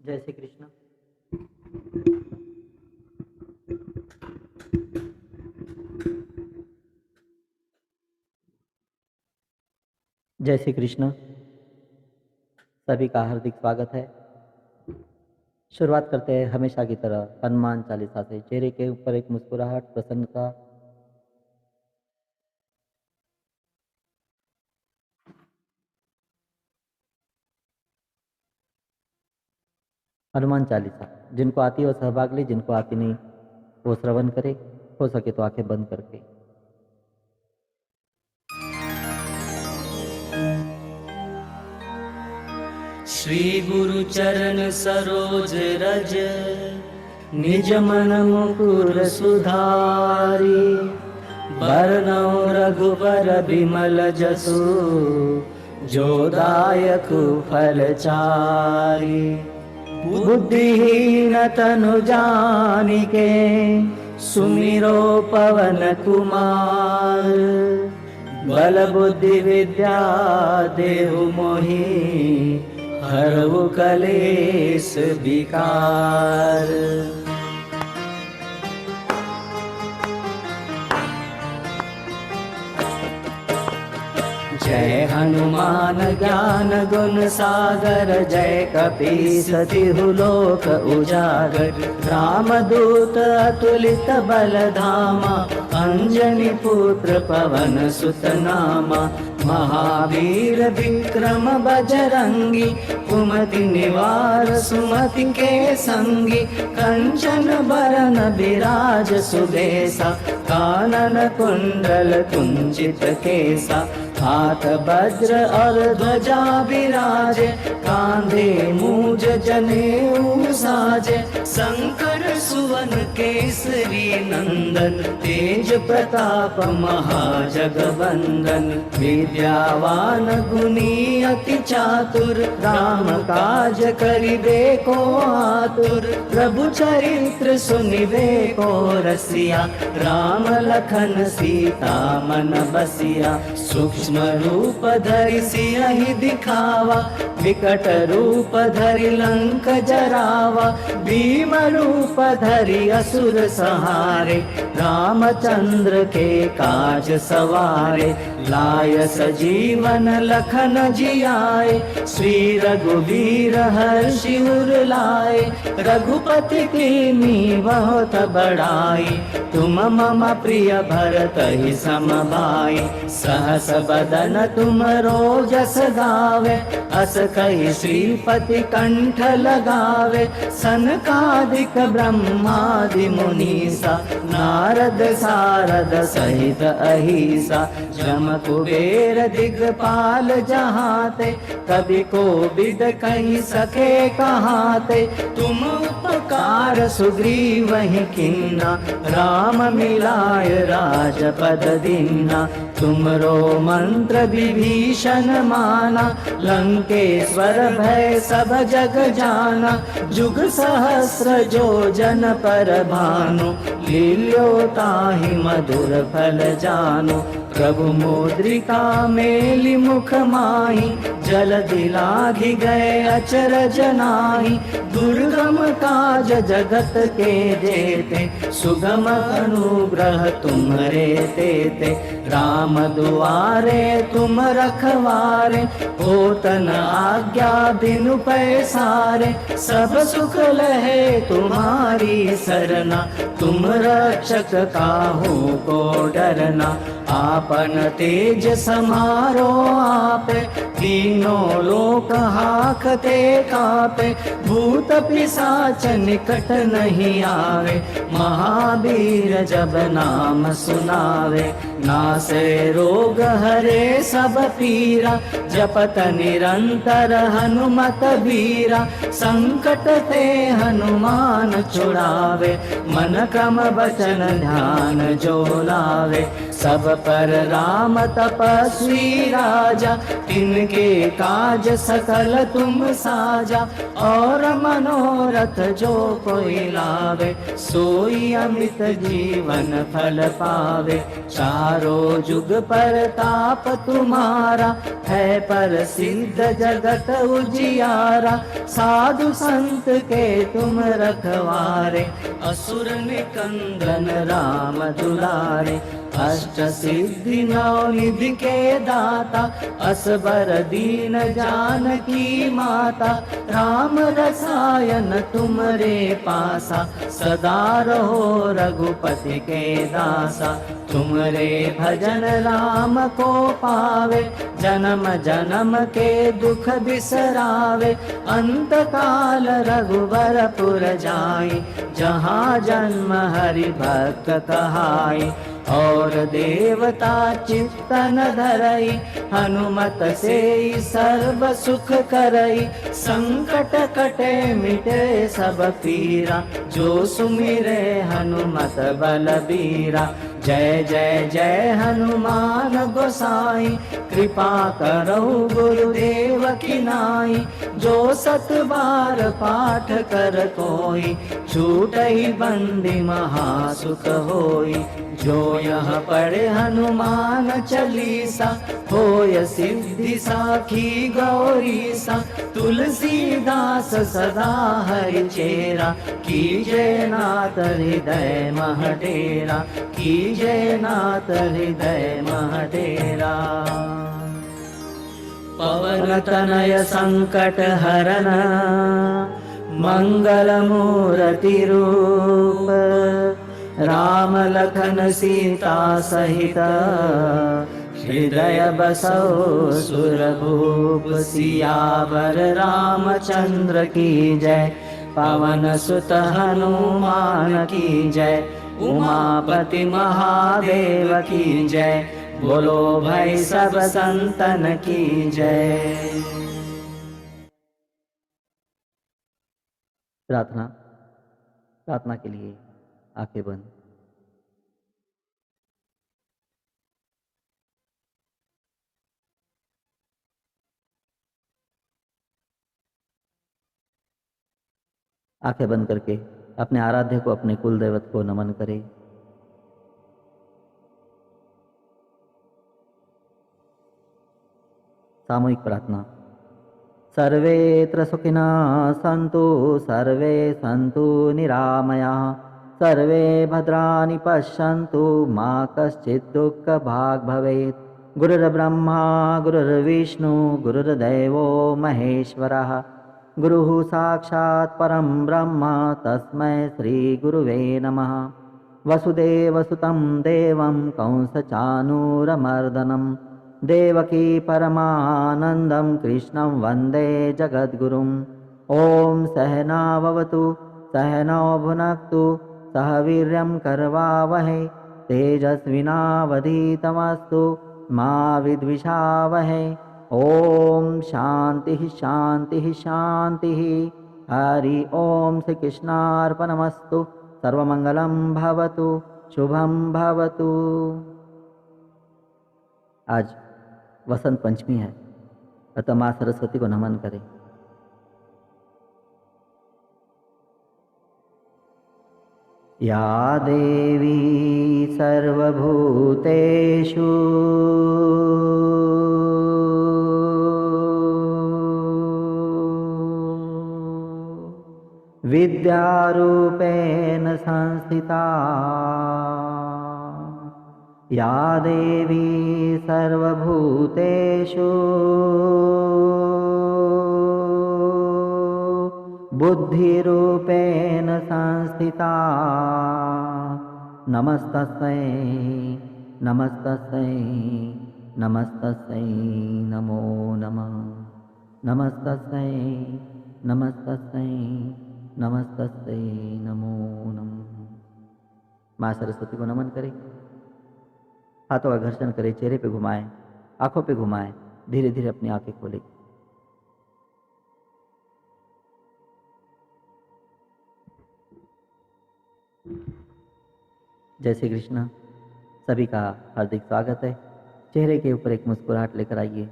जय श्री कृष्ण। जय श्री कृष्ण। सभी का हार्दिक स्वागत है। शुरुआत करते हैं हमेशा की तरह हनुमान चालीसा से। चेहरे के ऊपर एक मुस्कुराहट, प्रसन्नता। हनुमान चालीसा जिनको आती है वो सहभाग ले, जिनको आती नहीं वो श्रवण करे, हो सके तो आंखें बंद करके। श्री गुरु चरण सरोज रज, निज मन मुकुर सुधारी। बरनौ रघुबर बिमल जसु, जो दायक फलचारी। बुद्धिहीन तनु जानिके, सुमिरो पवन कुमार। बल बुद्धि विद्या देहु मोहि, हरहु कलेश विकार। जय हनुमान ज्ञान गुण सागर, जय कपीस तिहु लोक उजागर। रामदूत अतुलित बल धामा, अंजनी पुत्र पवन सुत नामा। महावीर विक्रम बजरंगी, कुमति निवार सुमति के संगी। कंचन बरन बिराज सुबेसा, कानन कुंडल कुंचित केसा। हाथ वज्र और ध्वजा विराजे, कांधे मूज जनेऊ साजे। शंकर सुवन केसरी नंदन, तेज प्रताप महाजगवंदन। विद्यावान गुणी अति चातुर, राम काज करिबे को आतुर। प्रभु चरित्र सुनिबे को रसिया, राम लखन सीता मन बसिया। सूक्ष्म रूप धरि सियहि दिखावा, विकट रूप धरि लंक जरावा। भीम रूप धरि असुर संहारे, रामचंद्र के काज सवारे। लाय सजीवन लखन जियाए, श्री रघुवीर हर्षि उर लाए। रघुपति कीन्ही बहुत बड़ाई, तुम मम प्रिय भरतहि सम भाई। सहस बदन तुम रोजस गावे, अस कहि श्रीपति कंठ लगावे। सनकादिक ब्रह्मादि मुनीसा, नारद सारद सहित अहिसा। जम कुबेर दिगपाल जहाते, कवि कोविद कहि सके कहाते। तुम उपकार सुग्रीवहि कीन्हा, राम मिलाय राजपद दीन्हा। तुमरो मंत्र विभीषण माना, लंकेश्वर भय सब जग जाना। जुग सहस्र जो जन पर भानु, लील्यो ताहि मधुर फल जानु। प्रभु मुद्रिका मेलि मुख माहि, जलधि लाघि गए अचरज नाहि। दुर्गम काज जगत के जेते, सुगम अनुग्रह तुम्हरे तेते। राम दुआरे तुम रखवारे, होत न आज्ञा बिनु पैसारे। सब सुख लहे तुम्हारी सरना, तुम रक्षक काहू को डरना। आपन तेज समारो आपे, तीनों लोक हाकते कापे। भूत पिशाच निकट नहीं आवे, महावीर जब नाम सुनावे। नासे रोग हरे सब पीरा, जपत निरंतर हनुमत बीरा। संकट ते हनुमान छुड़ावे, मन क्रम वचन ध्यान जो लावे। सब पर राम तपस्वी राजा, तिनके काज सकल तुम साजा। और मनोरथ जो कोई लावे, सोई अमित जीवन फल पावे। चार चारों जुग परताप तुम्हारा, है प्रसिद्ध जगत उजियारा। साधु संत के तुम रखवारे, असुर निकंदन राम दुलारे। अष्ट सिद्धि नौ निधि के दाता, असबर दीन जानकी माता। राम रसायन तुमरे पासा, सदा रहो रघुपति के दासा। तुमरे भजन राम को पावे, जन्म जन्म के दुख बिसरावे। अंत काल रघुवरपुर जाई, जहाँ जन्म हरि भक्त कहाई। और देवता चित्तन धरई, हनुमत से सर्व सुख करई। संकट कटे मिटे सब पीरा, जो सुमिरे हनुमत बलबीरा। जय जय जय हनुमान गोसाई, कृपा करो गुरुदेव की नाई। जो सत बार पाठ कर कोई, छूटई बंदी महासुख होई। जो यह पढ़े हनुमान चालीसा, होय सिद्धि साखी गौरीसा। तुलसीदास सदा हरि चेरा, कीजय नाथ हृदय मह डेरा। कीजय नाथ हृदय मह डेरा। पवन तनय संकट हरन, मंगल मूर्ति रूप। राम लखन सीता सहित, हृदय बसौ सुरभूप। सियावर रामचंद्र की जय, पवन सुत हनुमान की जय। उमापति महादेव की जय, बोलो भाई सब संतन की जय। प्रार्थना प्रार्थना के लिए आंखें बंद। आंखें बंद करके अपने आराध्य को, अपने कुल देवत को नमन करें। सामूहिक प्रार्थना। सर्वेत्र सुखिनः सन्तु, सर्वे सन्तु निरामयाः। सर्वे भद्राणि पश्यन्तु, मा कश्चित् दुःखभाग् भवेत्। गुरुर्ब्रह्मा गुरुर्विष्णु गुरुर्देवो महेश्वरः। गुरुः साक्षात् परं ब्रह्म, तस्मै श्रीगुरुवे नमः। वसुदेवसुतं देवं कंसचाणूरमर्दनं, देवकी परमानन्दं कृष्णं वन्दे जगद्गुरुम्। ॐ सहना भवतु सहनौ भुनक्तु, सह वीर्यं करवावहै। तेजस्विनावधीतमस्तु मा विद्विषावहै। ॐ शान्तिः शान्तिः शान्तिः। हरि ओम श्री कृष्णार्पणमस्तु। सर्वमंगलं भवतु, शुभम भवतु। आज वसंत पंचमी है, अतः माँ सरस्वती को नमन करें। या देवी सर्वभूतेषु विद्यारूपेण संस्थिता, या देवी सर्वभूतेषु बुद्धिरूपेण संस्थिता, नमस्तस्यै नमस्तस्यै नमस्तस्यै नमो नमः। नमस्तस्यै नमस्तस्यै नमस्तस्यै नमो नमः। माँ सरस्वती को नमन करें। हाथों का घर्षण करें, चेहरे पे घुमाएं, आंखों पे घुमाएं, धीरे धीरे अपनी आंखें खोलें। जय श्री कृष्ण। सभी का हार्दिक स्वागत है। चेहरे के ऊपर एक मुस्कुराहट लेकर आइए,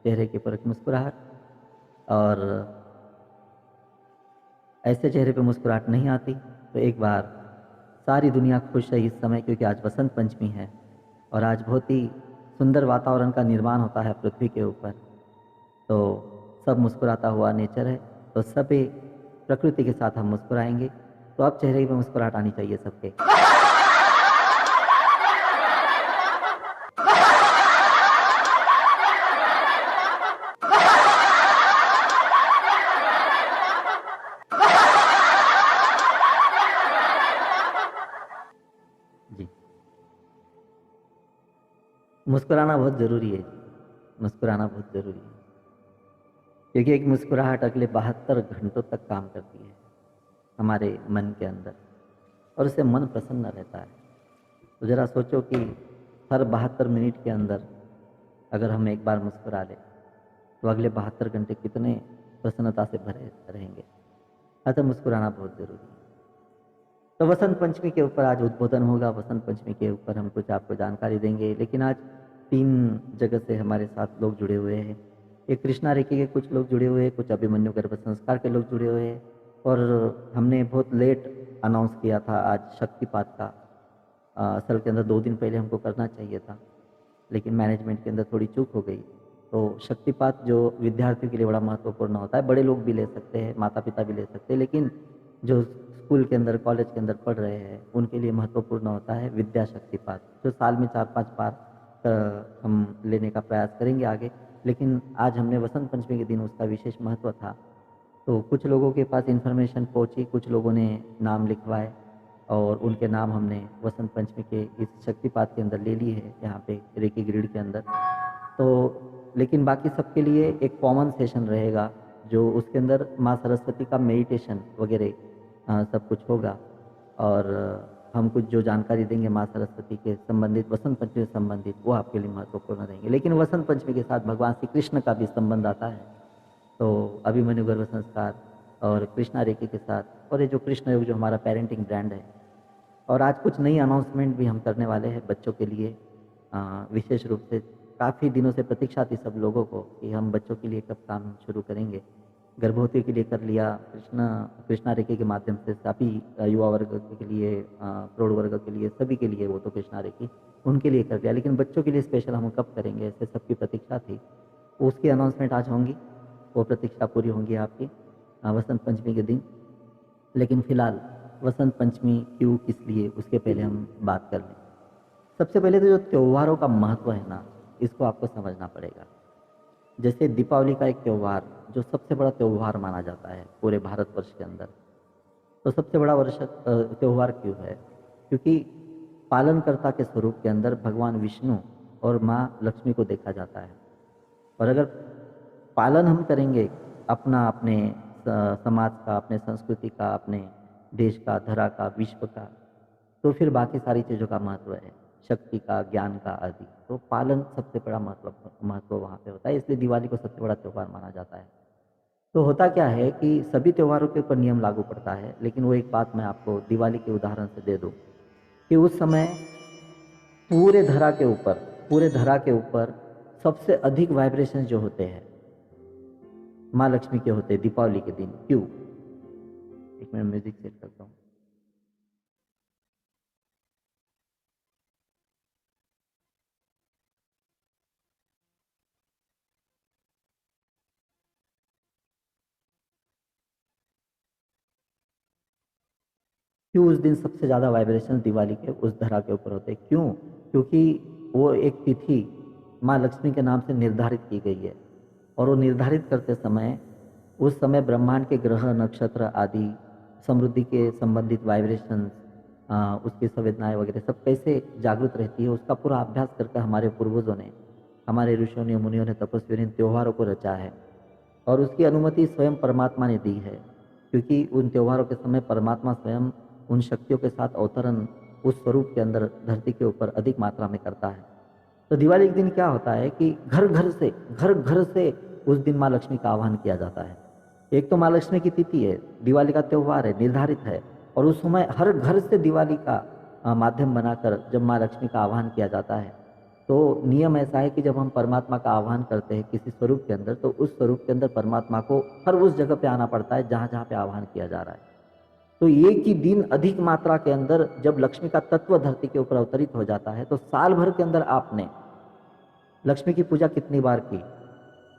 चेहरे के ऊपर एक मुस्कुराहट। और ऐसे चेहरे पे मुस्कुराहट नहीं आती तो एक बार सारी दुनिया खुश है इस समय, क्योंकि आज वसंत पंचमी है। और आज बहुत ही सुंदर वातावरण का निर्माण होता है पृथ्वी के ऊपर। तो सब मुस्कुराता हुआ नेचर है, तो सभी प्रकृति के साथ हम मुस्कुराएंगे। तो अब चेहरे पे मुस्कुराहट आनी चाहिए सबके। जी, मुस्कुराना बहुत ज़रूरी है जी, मुस्कुराना बहुत ज़रूरी है, क्योंकि एक मुस्कुराहट अगले 72 घंटों तक काम करती है हमारे मन के अंदर, और उससे मन प्रसन्न रहता है। तो ज़रा सोचो कि हर 72 मिनट के अंदर अगर हम एक बार मुस्कुरा लें तो अगले 72 घंटे कितने प्रसन्नता से भरे रहेंगे। अतः मुस्कुराना बहुत ज़रूरी है। तो वसंत पंचमी के ऊपर आज उद्बोधन होगा। वसंत पंचमी के ऊपर हम कुछ आपको जानकारी देंगे, लेकिन आज 3 जगह से हमारे साथ लोग जुड़े हुए हैं। एक कृष्णा रेखी के कुछ लोग जुड़े हुए हैं, कुछ अभिमन्यु गर्भ संस्कार के लोग जुड़े हुए हैं, और हमने बहुत लेट अनाउंस किया था आज शक्तिपात का। असल के अंदर 2 दिन पहले हमको करना चाहिए था, लेकिन मैनेजमेंट के अंदर थोड़ी चूक हो गई। तो शक्तिपात जो विद्यार्थियों के लिए बड़ा महत्वपूर्ण होता है, बड़े लोग भी ले सकते हैं, माता पिता भी ले सकते हैं, लेकिन जो स्कूल के अंदर कॉलेज के अंदर पढ़ रहे हैं उनके लिए महत्वपूर्ण होता है विद्या शक्तिपात, जो साल में 4-5 बार हम लेने का प्रयास करेंगे आगे। लेकिन आज हमने वसंत पंचमी के दिन उसका विशेष महत्व था, तो कुछ लोगों के पास इन्फॉर्मेशन पहुंची, कुछ लोगों ने नाम लिखवाए और उनके नाम हमने वसंत पंचमी के इस शक्तिपात के अंदर ले लिए है यहाँ पे रेकी ग्रिड के अंदर। तो लेकिन बाकी सबके लिए एक कॉमन सेशन रहेगा, जो उसके अंदर माँ सरस्वती का मेडिटेशन वगैरह सब कुछ होगा, और हम कुछ जो जानकारी देंगे माँ सरस्वती के संबंधित, वसंत पंचमी से संबंधित, वो आपके लिए महत्वपूर्ण रहेंगे। लेकिन वसंत पंचमी के साथ भगवान श्री कृष्ण का भी संबंध आता है, तो अभिमन्यु गर्भ संस्कार और कृष्णा रेखी के साथ, और ये जो कृष्ण योग जो हमारा पेरेंटिंग ब्रांड है। और आज कुछ नई अनाउंसमेंट भी हम करने वाले हैं बच्चों के लिए, विशेष रूप से काफ़ी दिनों से प्रतीक्षा थी सब लोगों को कि हम बच्चों के लिए कब काम शुरू करेंगे। गर्भवती के लिए कर लिया, कृष्णा रेखी के माध्यम से सभी युवा वर्ग के लिए, प्रौढ़ वर्ग के लिए, सभी के लिए वो तो कृष्णा रेखी उनके लिए कर लिया, लेकिन बच्चों के लिए स्पेशल हम कब करेंगे, ऐसे सबकी प्रतीक्षा थी। उसकी अनाउंसमेंट आज होंगी, वो प्रतीक्षा पूरी होंगी आपकी वसंत पंचमी के दिन। लेकिन फिलहाल वसंत पंचमी क्यों, किस लिए, उसके पहले हम बात कर लें। सबसे पहले तो जो त्योहारों का महत्व है ना, इसको आपको समझना पड़ेगा। जैसे दीपावली का एक त्यौहार जो सबसे बड़ा त्यौहार माना जाता है पूरे भारतवर्ष के अंदर, तो सबसे बड़ा त्यौहार क्यों है? क्योंकि पालनकर्ता के स्वरूप के अंदर भगवान विष्णु और माँ लक्ष्मी को देखा जाता है। और अगर पालन हम करेंगे अपना, अपने समाज का, अपने संस्कृति का, अपने देश का, धरा का, विश्व का, तो फिर बाकी सारी चीज़ों का महत्व है, शक्ति का, ज्ञान का आदि। तो पालन सबसे बड़ा महत्व वहाँ पे होता है, इसलिए दिवाली को सबसे बड़ा त्यौहार माना जाता है। तो होता क्या है कि सभी त्योहारों के ऊपर नियम लागू पड़ता है, लेकिन वो एक बात मैं आपको दिवाली के उदाहरण से दे दूँ कि उस समय पूरे धरा के ऊपर, पूरे धरा के ऊपर सबसे अधिक वाइब्रेशन जो होते हैं माँ लक्ष्मी के होते हैं दीपावली के दिन। क्यों? एक मिनट म्यूजिक सेट करता हूँ। क्यों उस दिन सबसे ज़्यादा वाइब्रेशन दिवाली के उस धरा के ऊपर होते हैं? क्यों? क्योंकि वो एक तिथि माँ लक्ष्मी के नाम से निर्धारित की गई है, और वो निर्धारित करते समय उस समय ब्रह्मांड के ग्रह, नक्षत्र आदि, समृद्धि के संबंधित वाइब्रेशन, उसकी संवेदनाएं वगैरह सब कैसे जागृत रहती है, उसका पूरा अभ्यास करके हमारे पूर्वजों ने, हमारे ऋषियों ने, मुनियों ने, तपस्वियों ने त्योहारों को रचा है। और उसकी अनुमति स्वयं परमात्मा ने दी है, क्योंकि उन त्योहारों के समय परमात्मा स्वयं उन शक्तियों के साथ अवतरण उस स्वरूप के अंदर धरती के ऊपर अधिक मात्रा में करता है। तो दिवाली के दिन क्या होता है कि घर घर से उस दिन माँ लक्ष्मी का आह्वान किया जाता है। एक तो माँ लक्ष्मी की तिथि है, दिवाली का त्यौहार है, निर्धारित है, और उस समय हर घर से दिवाली का माध्यम बनाकर जब माँ लक्ष्मी का आह्वान किया जाता है, तो नियम ऐसा है कि जब हम परमात्मा का आह्वान करते हैं किसी स्वरूप के अंदर, तो उस स्वरूप के अंदर परमात्मा को हर उस जगह पे आना पड़ता है जहाँ जहाँ पे आह्वान किया जा रहा है। तो एक ही दिन अधिक मात्रा के अंदर जब लक्ष्मी का तत्व धरती के ऊपर अवतरित हो जाता है, तो साल भर के अंदर आपने लक्ष्मी की पूजा कितनी बार की,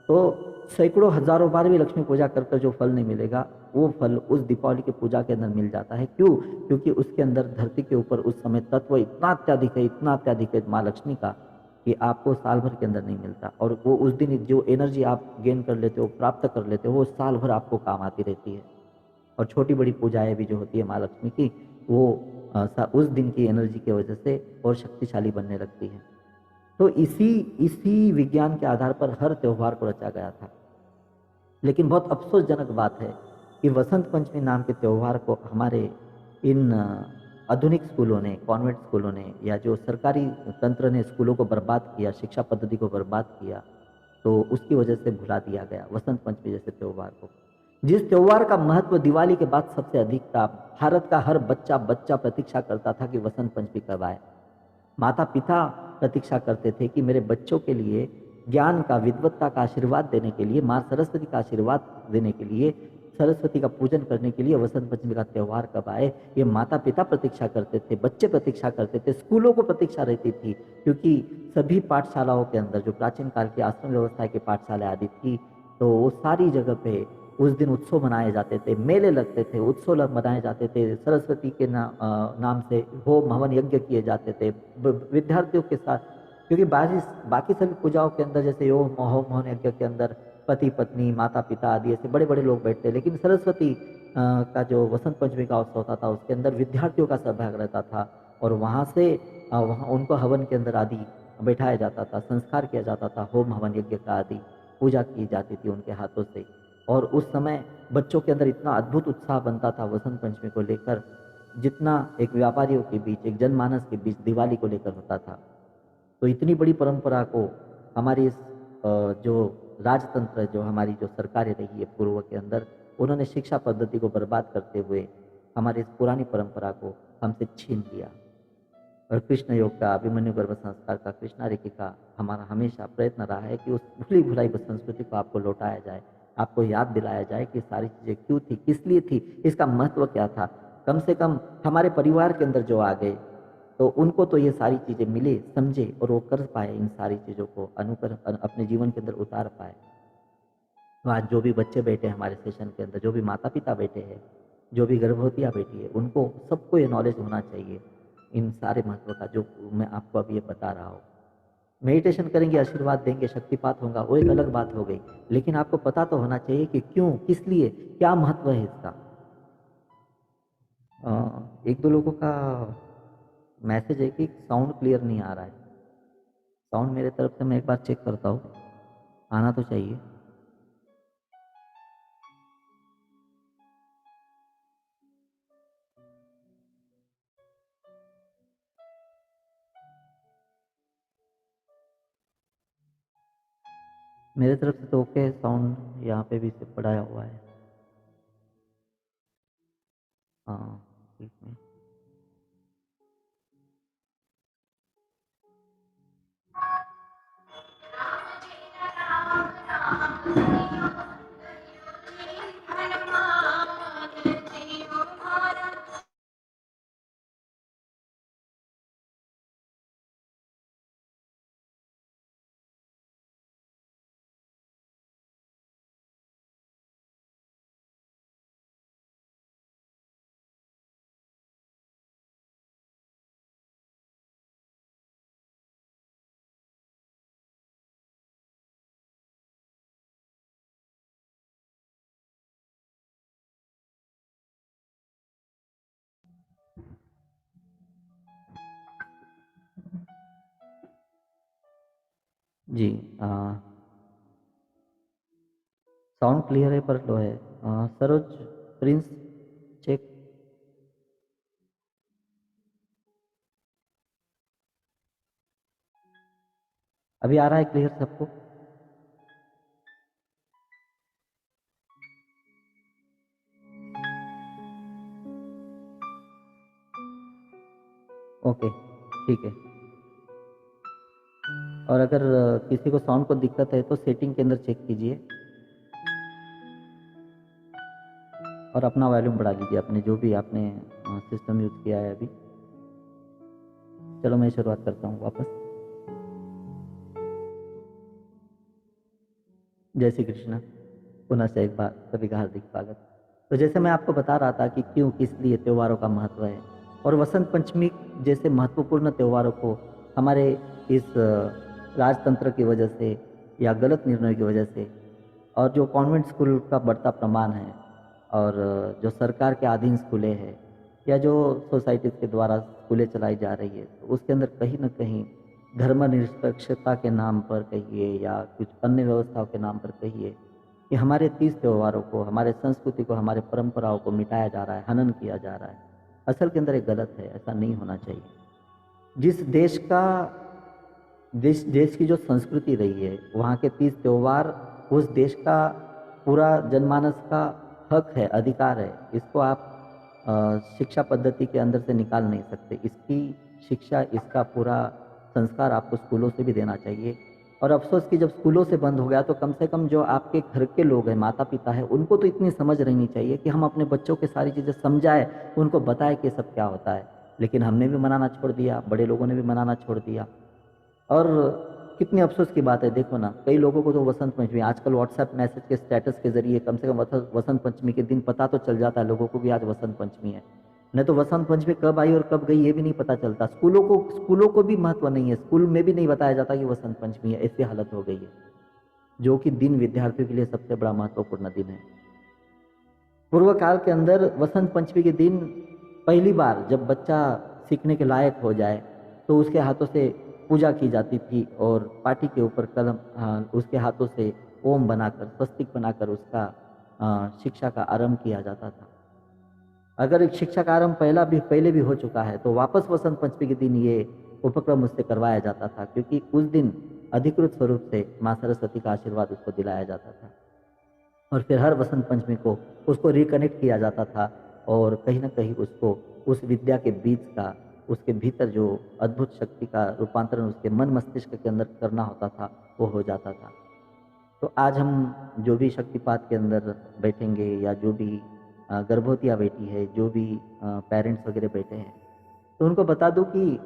तो सैकड़ों हजारों बार भी लक्ष्मी पूजा कर कर जो फल नहीं मिलेगा, वो फल उस दीपावली की पूजा के अंदर मिल जाता है। क्यों? क्योंकि उसके अंदर धरती के ऊपर उस समय तत्व इतना अत्यधिक है, इतना अत्यधिक है माँ लक्ष्मी का, कि आपको साल भर के अंदर नहीं मिलता। और वो उस दिन जो एनर्जी आप गेन कर लेते हो, प्राप्त कर लेते हो, वो साल भर आपको काम आती रहती है। और छोटी बड़ी पूजाएं भी जो होती है माँ लक्ष्मी की, वो उस दिन की एनर्जी की वजह से और शक्तिशाली बनने लगती है। तो इसी इसी विज्ञान के आधार पर हर त्योहार को रचा गया था। लेकिन बहुत अफसोसजनक बात है कि वसंत पंचमी नाम के त्योहार को हमारे इन आधुनिक स्कूलों ने, कॉन्वेंट स्कूलों ने, या जो सरकारी तंत्र ने स्कूलों को बर्बाद किया, शिक्षा पद्धति को बर्बाद किया, तो उसकी वजह से भुला दिया गया वसंत पंचमी जैसे त्योहार को। जिस त्योहार का महत्व दिवाली के बाद सबसे अधिक था, भारत का हर बच्चा बच्चा प्रतीक्षा करता था कि वसंत पंचमी कब आए। माता पिता प्रतीक्षा करते थे कि मेरे बच्चों के लिए ज्ञान का, विद्वत्ता का आशीर्वाद देने के लिए, माँ सरस्वती का आशीर्वाद देने के लिए, सरस्वती का पूजन करने के लिए वसंत पंचमी का त्योहार कब आए, ये माता पिता प्रतीक्षा करते थे, बच्चे प्रतीक्षा करते थे, स्कूलों को प्रतीक्षा रहती थी। क्योंकि सभी पाठशालाओं के अंदर, जो प्राचीन काल की आश्रम व्यवस्था की पाठशाला आदि थी, तो वो सारी जगह पे उस दिन उत्सव मनाए जाते थे, मेले लगते थे, उत्सव मनाए जाते थे, सरस्वती के नाम से होम हवन यज्ञ किए जाते थे विद्यार्थियों के साथ। क्योंकि बाकी सभी पूजाओं के अंदर, जैसे होम हवन यज्ञ के अंदर पति पत्नी, माता पिता आदि ऐसे बड़े बड़े लोग बैठते, लेकिन सरस्वती का जो वसंत पंचमी का उत्सव होता था, उसके अंदर विद्यार्थियों का सहभाग रहता था। और वहाँ से वहाँ उनको हवन के अंदर आदि बैठाया जाता था, संस्कार किया जाता था, होम हवन यज्ञ का आदि पूजा की जाती थी उनके हाथों से। और उस समय बच्चों के अंदर इतना अद्भुत उत्साह बनता था वसंत पंचमी को लेकर, जितना एक व्यापारियों के बीच, एक जनमानस के बीच दिवाली को लेकर होता था। तो इतनी बड़ी परंपरा को हमारी इस जो राजतंत्र, जो हमारी जो सरकारें रही है पूर्व के अंदर, उन्होंने शिक्षा पद्धति को बर्बाद करते हुए हमारी इस पुरानी परंपरा को हमसे छीन लिया। और कृष्ण योग का, अभिमन्यु गर्भ संस्कार का, कृष्णा रेखी का हमारा हमेशा प्रयत्न रहा है कि उस भूली भुलाई संस्कृति को आपको लौटाया जाए, आपको याद दिलाया जाए कि सारी चीज़ें क्यों थी, किस लिए थी, इसका महत्व क्या था। कम से कम हमारे परिवार के अंदर जो आ गए, तो उनको तो ये सारी चीज़ें मिले, समझे, और वो कर पाए, इन सारी चीज़ों को अपने जीवन के अंदर उतार पाए। तो आज जो भी बच्चे बैठे हैं हमारे सेशन के अंदर, जो भी माता पिता बैठे हैं, जो भी गर्भवतियाँ बैठी है, उनको सबको ये नॉलेज होना चाहिए इन सारे महत्व का, जो मैं आपको अभी ये बता रहा हूँ। मेडिटेशन करेंगे, आशीर्वाद देंगे, शक्तिपात होगा, वो एक अलग बात हो गई, लेकिन आपको पता तो होना चाहिए कि क्यों, किस लिए, क्या महत्व है इसका। एक दो लोगों का मैसेज है कि साउंड क्लियर नहीं आ रहा है। साउंड मेरे तरफ से मैं एक बार चेक करता हूँ, आना तो चाहिए। मेरे तरफ से तो ओके है, साउंड यहाँ पे भी से बढ़ाया हुआ है। हाँ, ठीक है। जी, साउंड क्लियर है पर लो है। Saroj, Prince, check. अभी आ रहा है क्लियर सबको? ओके, ठीक है। और अगर किसी को साउंड को दिक्कत है तो सेटिंग के अंदर चेक कीजिए। और अपना वॉल्यूम बढ़ा लीजिए, अपने जो भी आपने सिस्टम यूज़ किया है अभी। चलो मैं शुरुआत करता हूँ वापस। जय श्री कृष्ण। पुनः से एक बार सभी का हार्दिक स्वागत। तो जैसे मैं आपको बता रहा था कि क्यों किस लिए त्योहारों का महत्व है, और वसंत पंचमी जैसे महत्वपूर्ण त्योहारों को हमारे इस राजतंत्र की वजह से या गलत निर्णय की वजह से, और जो कॉन्वेंट स्कूल का बढ़ता प्रमाण है, और जो सरकार के अधीन स्कूलें हैं, या जो सोसाइटीज़ के द्वारा स्कूलें चलाई जा रही है, तो उसके अंदर कहीं ना कहीं धर्मनिरपेक्षता के नाम पर कहिए या कुछ अन्य व्यवस्थाओं के नाम पर कहिए कि हमारे तीज त्योहारों को, हमारे संस्कृति को, हमारे परंपराओं को मिटाया जा रहा है, हनन किया जा रहा है। असल के अंदर ये गलत है, ऐसा नहीं होना चाहिए। जिस देश की जो संस्कृति रही है, वहाँ के तीज त्योहार उस देश का पूरा जनमानस का हक है, अधिकार है। इसको आप शिक्षा पद्धति के अंदर से निकाल नहीं सकते। इसकी शिक्षा, इसका पूरा संस्कार आपको स्कूलों से भी देना चाहिए। और अफसोस कि जब स्कूलों से बंद हो गया, तो कम से कम जो आपके घर के लोग हैं, माता पिता हैं, उनको तो इतनी समझ रहनी चाहिए कि हम अपने बच्चों के सारी चीज़ें समझाएं, उनको बताएं कि सब क्या होता है। लेकिन हमने भी मनाना छोड़ दिया, बड़े लोगों ने भी मनाना छोड़ दिया। और कितनी अफसोस की बात है, देखो ना, कई लोगों को तो वसंत पंचमी आजकल व्हाट्सएप मैसेज के स्टेटस के जरिए कम से कम वसंत पंचमी के दिन पता तो चल जाता है लोगों को भी आज वसंत पंचमी है। नहीं तो वसंत पंचमी कब आई और कब गई ये भी नहीं पता चलता। स्कूलों को भी महत्व नहीं है, स्कूल में भी नहीं बताया जाता कि वसंत पंचमी है। ऐसी हालत हो गई है, जो कि दिन विद्यार्थियों के लिए सबसे बड़ा महत्वपूर्ण दिन है। पूर्व काल के अंदर वसंत पंचमी के दिन पहली बार जब बच्चा सीखने के लायक हो जाए, तो उसके हाथों से पूजा की जाती थी, और पाटी के ऊपर कलम, उसके हाथों से ओम बनाकर, स्वस्तिक बनाकर उसका शिक्षा का आरंभ किया जाता था। अगर एक शिक्षा का आरंभ पहले भी हो चुका है, तो वापस वसंत पंचमी के दिन ये उपक्रम उससे करवाया जाता था, क्योंकि उस दिन अधिकृत स्वरूप से माँ सरस्वती का आशीर्वाद उसको दिलाया जाता था। और फिर हर वसंत पंचमी को उसको रिकनेक्ट किया जाता था, और कहीं ना कहीं उसको उस विद्या के बीज का, उसके भीतर जो अद्भुत शक्ति का रूपांतरण उसके मन मस्तिष्क के अंदर करना होता था, वो हो जाता था। तो आज हम जो भी शक्तिपात के अंदर बैठेंगे, या जो भी गर्भवतियाँ बैठी है, जो भी पेरेंट्स वगैरह बैठे हैं, तो उनको बता दूं कि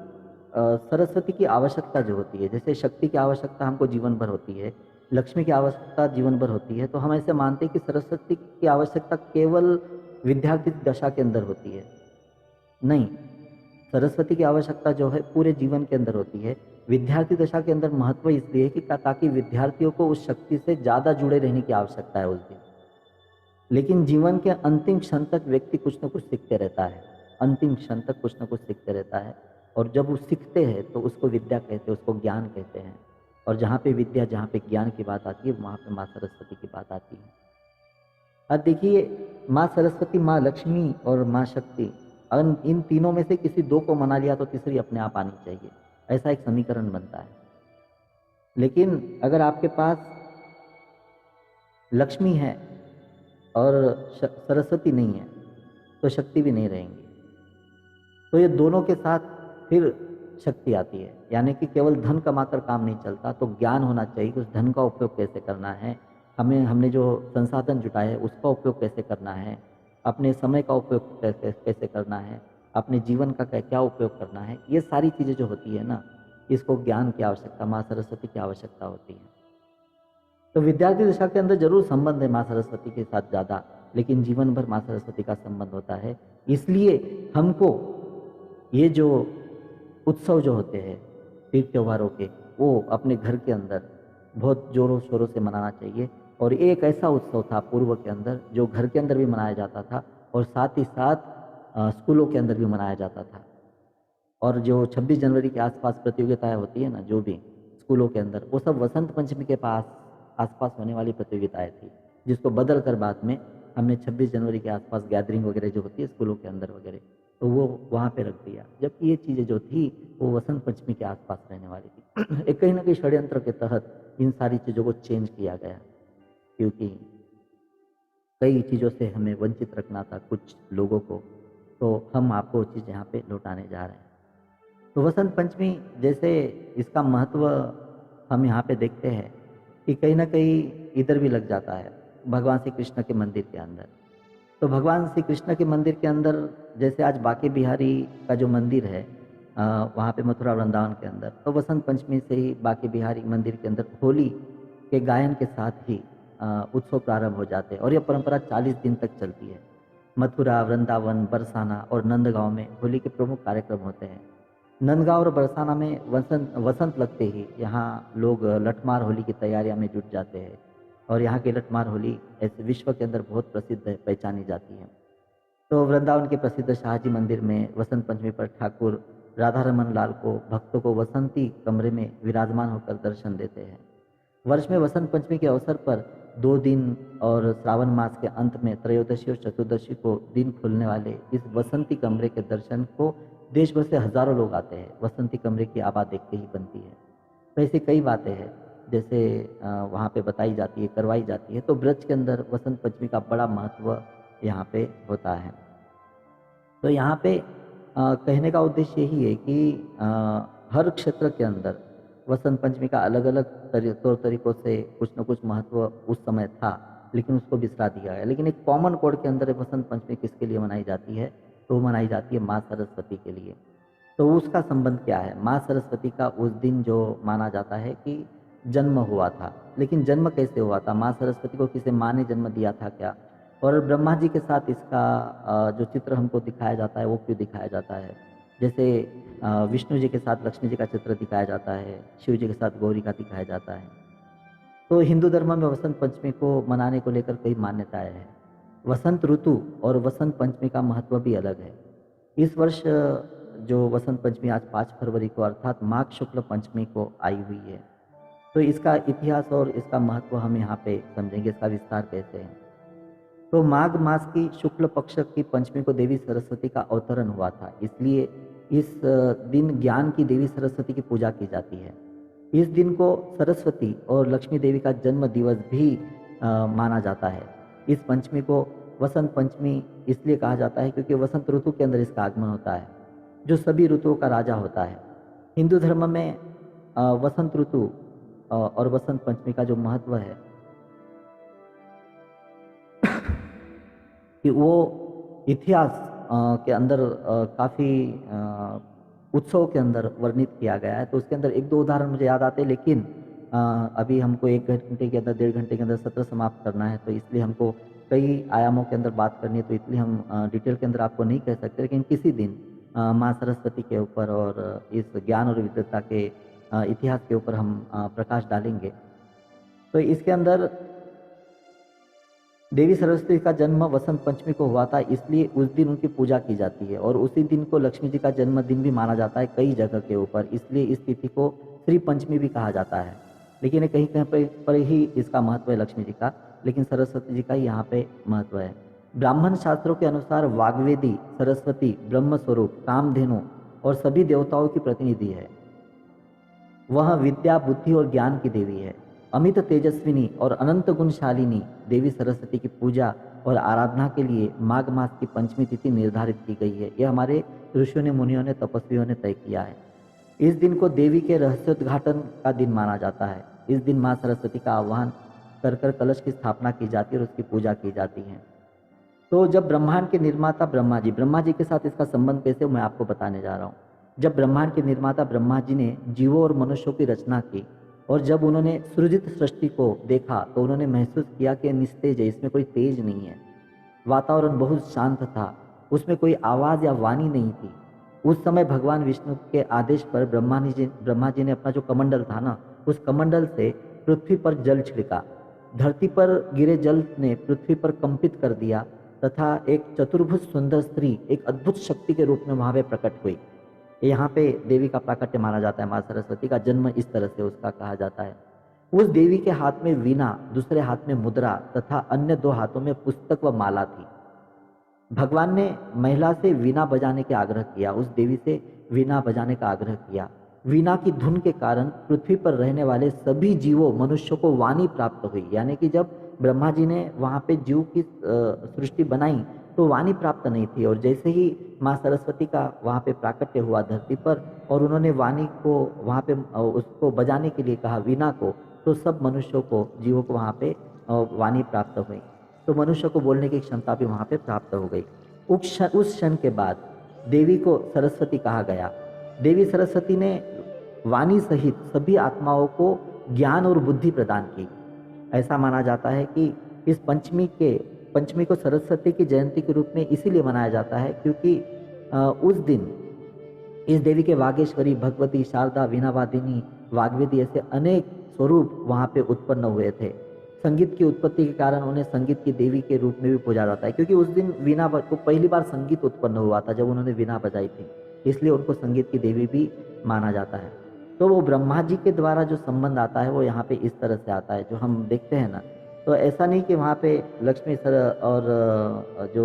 सरस्वती की आवश्यकता जो होती है, जैसे शक्ति की आवश्यकता हमको जीवन भर होती है, लक्ष्मी की आवश्यकता जीवन भर होती है, तो हम ऐसे मानते हैं कि सरस्वती की आवश्यकता केवल विद्यार्थी दशा के अंदर होती है। नहीं, सरस्वती की आवश्यकता जो है पूरे जीवन के अंदर होती है। विद्यार्थी दशा के अंदर महत्व इसलिए है कि ताकि विद्यार्थियों को उस शक्ति से ज़्यादा जुड़े रहने की आवश्यकता है उस दिन। लेकिन जीवन के अंतिम क्षण तक व्यक्ति कुछ न कुछ सीखते रहता है, अंतिम क्षण तक कुछ न कुछ सीखते रहता है। और जब वो सीखते हैं तो उसको विद्या कहते हैं, उसको ज्ञान कहते हैं। और जहाँ पे विद्या, जहाँ पे ज्ञान की बात आती है, वहाँ पे माँ सरस्वती की बात आती है। अब देखिए, माँ सरस्वती, माँ लक्ष्मी और माँ शक्ति, इन तीनों में से किसी दो को मना लिया तो तीसरी अपने आप आनी चाहिए, ऐसा एक समीकरण बनता है। लेकिन अगर आपके पास लक्ष्मी है और सरस्वती नहीं है, तो शक्ति भी नहीं रहेंगी। तो ये दोनों के साथ फिर शक्ति आती है। यानी कि केवल धन कमाकर काम नहीं चलता, तो ज्ञान होना चाहिए कि उस धन का उपयोग कैसे करना है, हमने जो संसाधन जुटाए उसका उपयोग कैसे करना है, अपने समय का उपयोग कैसे करना है, अपने जीवन का क्या उपयोग करना है। ये सारी चीज़ें जो होती है ना, इसको ज्ञान की आवश्यकता, माँ सरस्वती की आवश्यकता होती है। तो विद्यार्थी दशा के अंदर जरूर संबंध है माँ सरस्वती के साथ ज़्यादा, लेकिन जीवन भर माँ सरस्वती का संबंध होता है। इसलिए हमको ये जो उत्सव जो होते हैं तीज त्योहारों के, वो अपने घर के अंदर बहुत जोरों शोरों से मनाना चाहिए। और एक ऐसा उत्सव था पूर्व के अंदर जो घर के अंदर भी मनाया जाता था, और साथ ही साथ स्कूलों के अंदर भी मनाया जाता था। और जो 26 जनवरी के आसपास प्रतियोगिताएं होती है ना, जो भी स्कूलों के अंदर, वो सब वसंत पंचमी के आसपास होने वाली प्रतियोगिताएं थी, जिसको बदल कर बाद में हमने 26 जनवरी के आसपास गैदरिंग वगैरह जो होती है स्कूलों के अंदर वगैरह, तो वो वहाँ पे रख दिया। जबकि ये चीज़ें जो थी वो वसंत पंचमी के आसपास रहने वाली थी। एक कहीं ना कहीं षड्यंत्र के तहत इन सारी चीज़ों को चेंज किया गया, क्योंकि कई चीज़ों से हमें वंचित रखना था कुछ लोगों को, तो हम आपको वो चीज़ यहाँ पे लौटाने जा रहे हैं। तो वसंत पंचमी जैसे इसका महत्व हम यहाँ पे देखते हैं कि कहीं ना कहीं इधर भी लग जाता है, भगवान श्री कृष्ण के मंदिर के अंदर। तो भगवान श्री कृष्ण के मंदिर के अंदर जैसे आज बांके बिहारी का जो मंदिर है वहाँ पे मथुरा वृंदावन के अंदर, तो वसंत पंचमी से ही बांके बिहारी मंदिर के अंदर होली के गायन के साथ ही उत्सव प्रारंभ हो जाते हैं और यह परंपरा 40 दिन तक चलती है। मथुरा, वृंदावन, बरसाना और नंदगांव में होली के प्रमुख कार्यक्रम होते हैं। नंदगांव और बरसाना में वसंत वसंत लगते ही यहाँ लोग लठमार होली की तैयारियां में जुट जाते हैं और यहाँ की लठमार होली ऐसे विश्व के अंदर बहुत प्रसिद्ध है, पहचानी जाती है। तो वृंदावन के प्रसिद्ध शाहजी मंदिर में वसंत पंचमी पर ठाकुर राधा रमन लाल को भक्तों को वसंती कमरे में विराजमान होकर दर्शन देते हैं। वर्ष में वसंत पंचमी के अवसर पर 2 दिन और श्रावण मास के अंत में त्रयोदशी और चतुर्दशी को दिन खुलने वाले इस वसंती कमरे के दर्शन को देश भर से हजारों लोग आते हैं। वसंती कमरे की आभा देखते ही बनती है। तो ऐसी कई बातें हैं जैसे वहाँ पे बताई जाती है, करवाई जाती है। तो ब्रज के अंदर वसंत पंचमी का बड़ा महत्व यहाँ पे होता है। तो यहाँ पे कहने का उद्देश्य यही है कि हर क्षेत्र के अंदर वसंत पंचमी का अलग अलग तौर तरीकों से कुछ न कुछ महत्व उस समय था, लेकिन उसको बिसरा दिया है। लेकिन एक कॉमन कोड के अंदर वसंत पंचमी किसके लिए मनाई जाती है? तो वो मनाई जाती है माँ सरस्वती के लिए। तो उसका संबंध क्या है? माँ सरस्वती का उस दिन जो माना जाता है कि जन्म हुआ था, लेकिन जन्म कैसे हुआ था? माँ सरस्वती को किसी माँ ने जन्म दिया था क्या? और ब्रह्मा जी के साथ इसका जो चित्र हमको दिखाया जाता है वो क्यों दिखाया जाता है? जैसे विष्णु जी के साथ लक्ष्मी जी का चित्र दिखाया जाता है, शिव जी के साथ गौरी का दिखाया जाता है। तो हिंदू धर्म में वसंत पंचमी को मनाने को लेकर कई मान्यताएं हैं। वसंत ऋतु और वसंत पंचमी का महत्व भी अलग है। इस वर्ष जो वसंत पंचमी आज 5 फरवरी को अर्थात माघ शुक्ल पंचमी को आई हुई है। तो इसका इतिहास और इसका महत्व हम यहाँ पे समझेंगे, इसका विस्तार कैसे है। तो माघ मास की शुक्ल पक्ष की पंचमी को देवी सरस्वती का अवतरण हुआ था, इसलिए इस दिन ज्ञान की देवी सरस्वती की पूजा की जाती है। इस दिन को सरस्वती और लक्ष्मी देवी का जन्म दिवस भी माना जाता है। इस पंचमी को वसंत पंचमी इसलिए कहा जाता है क्योंकि वसंत ऋतु के अंदर इसका आगमन होता है, जो सभी ऋतुओं का राजा होता है। हिंदू धर्म में वसंत ऋतु और वसंत पंचमी का जो महत्व है कि वो इतिहास के अंदर काफ़ी उत्सव के अंदर वर्णित किया गया है। तो उसके अंदर 1-2 उदाहरण मुझे याद आते हैं, लेकिन अभी हमको 1 घंटे के अंदर 1.5 घंटे के अंदर सत्र समाप्त करना है, तो इसलिए हमको कई आयामों के अंदर बात करनी है। तो इसलिए हम डिटेल के अंदर आपको नहीं कह सकते, लेकिन किसी दिन माँ सरस्वती के ऊपर और इस ज्ञान और विद्वता के इतिहास के ऊपर हम प्रकाश डालेंगे। तो इसके अंदर देवी सरस्वती का जन्म वसंत पंचमी को हुआ था, इसलिए उस दिन उनकी पूजा की जाती है और उसी दिन को लक्ष्मी जी का जन्मदिन भी माना जाता है कई जगह के ऊपर, इसलिए इस तिथि को श्री पंचमी भी कहा जाता है। लेकिन कहीं कहीं पर ही इसका महत्व है लक्ष्मी जी का, लेकिन सरस्वती जी का यहाँ पे महत्व है। ब्राह्मण शास्त्रों के अनुसार वाग्वेदी सरस्वती ब्रह्म स्वरूप, कामधेनु और सभी देवताओं की प्रतिनिधि है। वह विद्या, बुद्धि और ज्ञान की देवी है। अमित तेजस्विनी और अनंत गुणशालिनी देवी सरस्वती की पूजा और आराधना के लिए माघ मास की पंचमी तिथि निर्धारित की गई है। यह हमारे ऋषियों ने, मुनियों ने, तपस्वियों ने तय किया है। इस दिन को देवी के रहस्योद्घाटन का दिन माना जाता है। इस दिन माँ सरस्वती का आह्वान कर कलश की स्थापना की जाती है और उसकी पूजा की जाती है। तो जब ब्रह्मांड के निर्माता ब्रह्मा जी के साथ इसका संबंध कैसे, मैं आपको बताने जा रहा हूँ। जब ब्रह्मांड के निर्माता ब्रह्मा जी ने जीवों और मनुष्यों की रचना की और जब उन्होंने सृजित सृष्टि को देखा तो उन्होंने महसूस किया कि निस्तेज है, इसमें कोई तेज नहीं है। वातावरण बहुत शांत था, उसमें कोई आवाज़ या वाणी नहीं थी। उस समय भगवान विष्णु के आदेश पर ब्रह्मा जी ने अपना जो कमंडल था ना, उस कमंडल से पृथ्वी पर जल छिड़का। धरती पर गिरे जल ने पृथ्वी पर कंपित कर दिया तथा एक चतुर्भुज सुंदर स्त्री एक अद्भुत शक्ति के रूप में वहाँ पे प्रकट हुई। यहाँ पे देवी का प्राकट्य माना जाता है। माँ सरस्वती का जन्म इस तरह से उसका कहा जाता है। उस देवी के हाथ में वीणा, दूसरे हाथ में मुद्रा तथा अन्य 2 हाथों में पुस्तक व माला थी। भगवान ने महिला से वीणा बजाने के आग्रह किया, उस देवी से वीणा बजाने का आग्रह किया। वीणा की धुन के कारण पृथ्वी पर रहने वाले सभी जीवों, मनुष्यों को वाणी प्राप्त हुई। यानी कि जब ब्रह्मा जी ने वहाँ पे जीव की सृष्टि बनाई तो वाणी प्राप्त नहीं थी, और जैसे ही माँ सरस्वती का वहाँ पे प्राकट्य हुआ धरती पर और उन्होंने वाणी को वहाँ पे उसको बजाने के लिए कहा, वीणा को, तो सब मनुष्यों को, जीवों को वहाँ पे वाणी प्राप्त हुई। तो मनुष्य को बोलने की क्षमता भी वहाँ पे प्राप्त हो गई। उस क्षण के बाद देवी को सरस्वती कहा गया। देवी सरस्वती ने वाणी सहित सभी आत्माओं को ज्ञान और बुद्धि प्रदान की। ऐसा माना जाता है कि इस पंचमी को सरस्वती की जयंती के रूप में इसीलिए मनाया जाता है क्योंकि उस दिन इस देवी के वागेश्वरी, भगवती, शारदा, वीणावादिनी, वाग्वेदी ऐसे अनेक स्वरूप वहाँ पे उत्पन्न हुए थे। संगीत की उत्पत्ति के कारण उन्हें संगीत की देवी के रूप में भी पूजा जाता है क्योंकि उस दिन वीणा को पहली बार संगीत उत्पन्न हुआ था जब उन्होंने वीणा बजाई थी, इसलिए उनको संगीत की देवी भी माना जाता है। तो वो ब्रह्मा जी के द्वारा जो संबंध आता है वो यहाँ पे इस तरह से आता है जो हम देखते हैं ना। तो ऐसा नहीं कि वहाँ पे लक्ष्मी सर और जो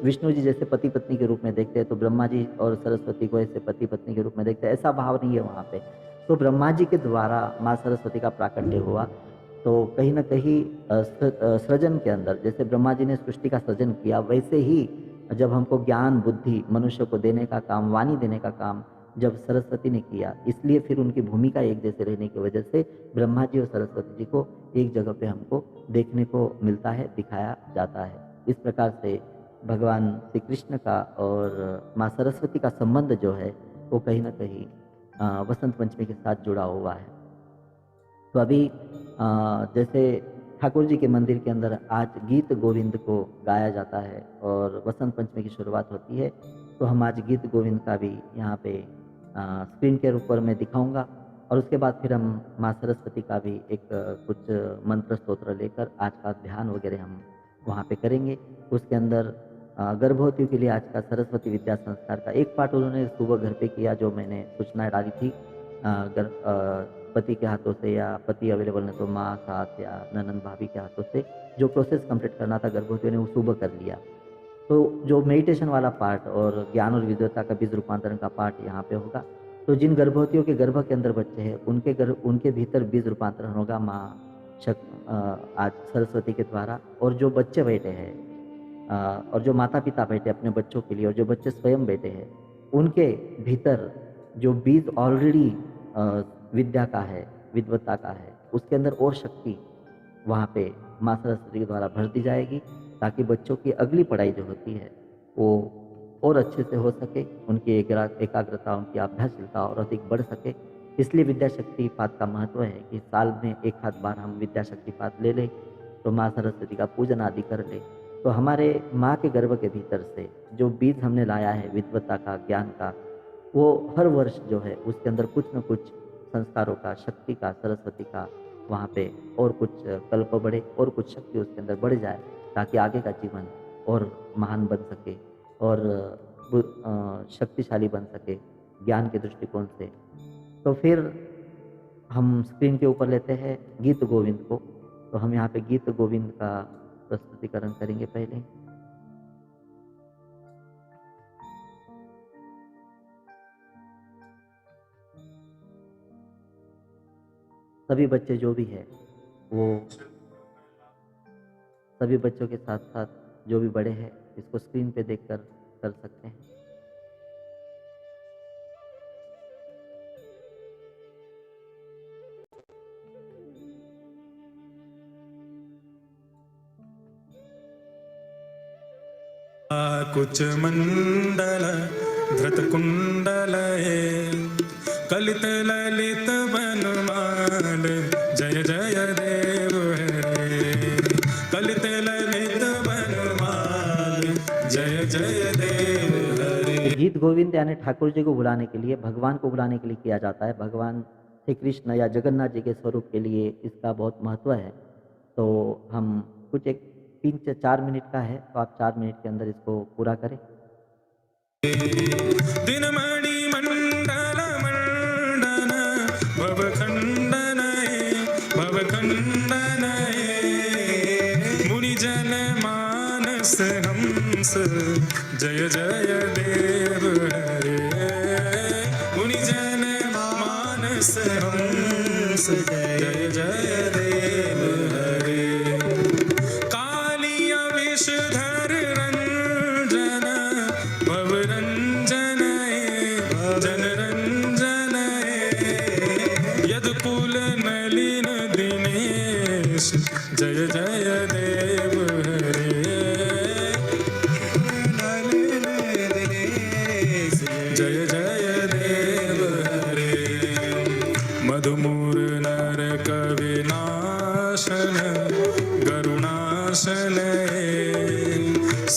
विष्णु जी जैसे पति पत्नी के रूप में देखते हैं तो ब्रह्मा जी और सरस्वती को ऐसे पति पत्नी के रूप में देखते हैं, ऐसा भाव नहीं है वहाँ पे। तो ब्रह्मा जी के द्वारा माँ सरस्वती का प्राकट्य हुआ। तो कहीं ना कहीं सृजन के अंदर जैसे ब्रह्मा जी ने सृष्टि का सृजन किया, वैसे ही जब हमको ज्ञान बुद्धि मनुष्य को देने का काम, वाणी देने का काम जब सरस्वती ने किया, इसलिए फिर उनकी भूमिका एक जैसे रहने की वजह से ब्रह्मा जी और सरस्वती जी को एक जगह पे हमको देखने को मिलता है, दिखाया जाता है। इस प्रकार से भगवान श्री कृष्ण का और माँ सरस्वती का संबंध जो है वो कहीं ना कहीं वसंत पंचमी के साथ जुड़ा हुआ है। तो अभी जैसे ठाकुर जी के मंदिर के अंदर आज गीत गोविंद को गाया जाता है और वसंत पंचमी की शुरुआत होती है, तो हम आज गीत गोविंद का भी यहाँ पे स्क्रीन के ऊपर मैं दिखाऊंगा और उसके बाद फिर हम माँ सरस्वती का भी एक कुछ मंत्र स्तोत्र लेकर आज का ध्यान वगैरह हम वहाँ पे करेंगे। उसके अंदर गर्भवतियों के लिए आज का सरस्वती विद्या संस्कार का एक पाठ उन्होंने सुबह घर पे किया, जो मैंने सूचना डाली थी। पति के हाथों से या पति अवेलेबल नहीं तो माँ साथ या ननंद भाभी के हाथों से जो प्रोसेस कंप्लीट करना था गर्भवतियों ने वो सुबह कर लिया। तो जो मेडिटेशन वाला पार्ट और ज्ञान और विद्वता का बीज रूपांतरण का पार्ट यहाँ पे होगा। तो जिन गर्भवतियों के गर्भ के अंदर बच्चे हैं उनके भीतर बीज रूपांतरण होगा माँ आज सरस्वती के द्वारा। और जो बच्चे बैठे हैं और जो माता पिता बैठे अपने बच्चों के लिए और जो बच्चे स्वयं बैठे हैं उनके भीतर जो बीज ऑलरेडी विद्या का है, विद्वता का है, उसके अंदर और शक्ति वहाँ पे माँ सरस्वती के द्वारा भर दी जाएगी ताकि बच्चों की अगली पढ़ाई जो होती है वो और अच्छे से हो सके, उनकी एकाग्रता, उनकी अभ्यासशीलता और अधिक बढ़ सके। इसलिए विद्या शक्ति पाठ का महत्व है कि साल में एक आध बार हम विद्या शक्ति पाठ ले लें, तो माँ सरस्वती का पूजन आदि कर ले। तो हमारे माँ के गर्भ के भीतर से जो बीज हमने लाया है विद्वता का, ज्ञान का, वो हर वर्ष जो है उसके अंदर कुछ न कुछ संस्कारों का, शक्ति का, सरस्वती का वहाँ पे और कुछ कल्प बढ़े और कुछ शक्ति उसके अंदर बढ़ जाए ताकि आगे का जीवन और महान बन सके और शक्तिशाली बन सके ज्ञान के दृष्टिकोण से। तो फिर हम स्क्रीन के ऊपर लेते हैं गीत गोविंद को। तो हम यहाँ पे गीत गोविंद का प्रस्तुतिकरण करेंगे पहले। सभी बच्चे जो भी है वो सभी बच्चों के साथ साथ जो भी बड़े हैं इसको स्क्रीन पे देखकर कर सकते हैं। कुछ मंडल धृत कुंडल कलित ललित बनमाल जय जय देव हरे। कलित ललित बनमाल जय जय देव हरे। गीत गोविंद यानी ठाकुर जी को बुलाने के लिए, भगवान को बुलाने के लिए किया जाता है। भगवान श्री कृष्ण या जगन्नाथ जी के स्वरूप के लिए इसका बहुत महत्व है। तो हम कुछ एक 3 से 4 मिनट का है, तो आप 4 मिनट के अंदर इसको पूरा करें। दिनमणि मंडल मंडन भव खंडन मुनि जन मानस हंस जय जय देव हरे। मुनि जन मानस हंस जय जय देव हरे। कालिया विषधर रंजन भव रंजन जन रंजन यदकुल नलिन दिनेश जय जय देव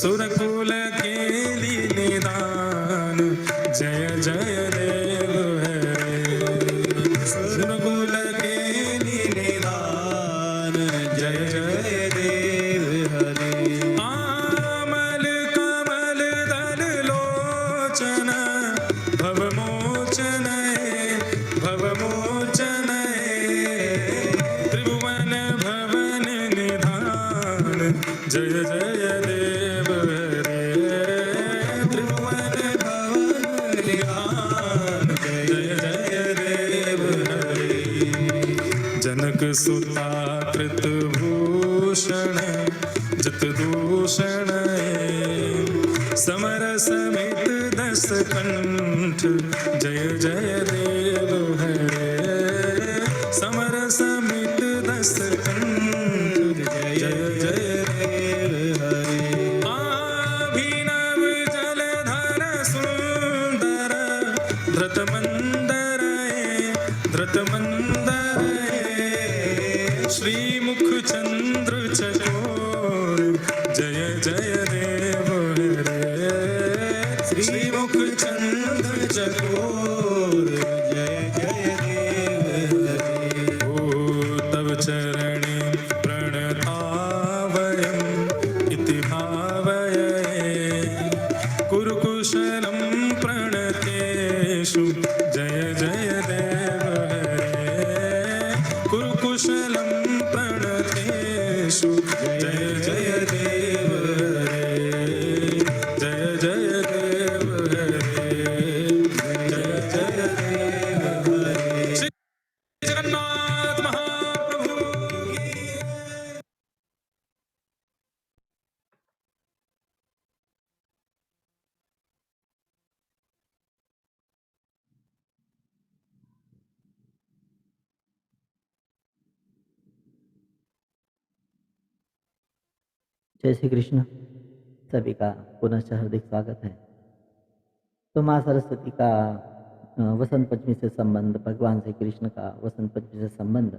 सुरकुल केली निदान जय जय देव हरे सुरकुल केली निदान जय जय देव हरे आमल कमल दल लोचन भवमोचन त्रिभुवन भवन निधान जय जय देव हरे त्रिभुवन भवन निधान जय जय देव हरे जनक सुता कृत भूषण जत दूषण समर समित दस कंठ जय जय देव हरे समर समित दस कंठ जय जय देव हरे अभिनव जलधर सुंदर धृतमंदर श्रीमुख चंद्र चकोर जय जय देव हरे श्रीमुख चंद्र चकोर जय जय देव हरे ओ तव चरणे प्रणतावयम् इति भावये कुरुकुशलं प्रणतेषु जय जय देव हरे कुरुकुशलं प्रणतेषु जय जय देव हरे जय जय देव हरे जय जय देव हरे श्री जगन्नाथ महाप्रभु की जय श्री कृष्ण। सभी का पुनः हार्दिक स्वागत है। तो माँ सरस्वती का वसंत पंचमी से संबंध, भगवान श्री कृष्ण का वसंत पंचमी से संबंध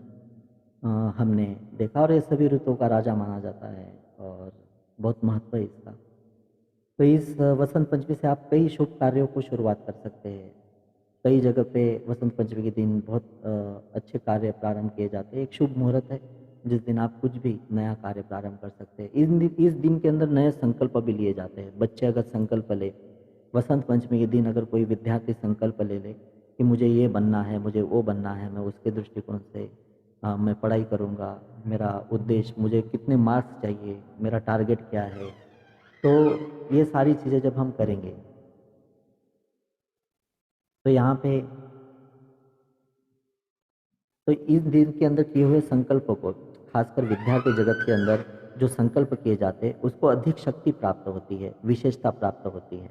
हमने देखा और ये सभी ऋतुओं का राजा माना जाता है और बहुत महत्व है इसका। तो इस वसंत पंचमी से आप कई शुभ कार्यों को शुरुआत कर सकते हैं। कई जगह पे वसंत पंचमी के दिन बहुत अच्छे कार्य प्रारंभ किए जाते हैं। एक शुभ मुहूर्त है जिस दिन आप कुछ भी नया कार्य प्रारंभ कर सकते हैं। इस दिन के अंदर नए संकल्प भी लिए जाते हैं। बच्चे अगर संकल्प ले, वसंत पंचमी के दिन अगर कोई विद्यार्थी संकल्प ले ले कि मुझे ये बनना है, मुझे वो बनना है, मैं उसके दृष्टिकोण से मैं पढ़ाई करूँगा, मेरा उद्देश्य, मुझे कितने मार्क्स चाहिए, मेरा टारगेट क्या है, तो ये सारी चीज़ें जब हम करेंगे तो यहाँ पे तो इस दिन के अंदर किए हुए संकल्पों को, खासकर विद्यार्थी जगत के अंदर जो संकल्प किए जाते हैं उसको अधिक शक्ति प्राप्त होती है, विशेषता प्राप्त होती है।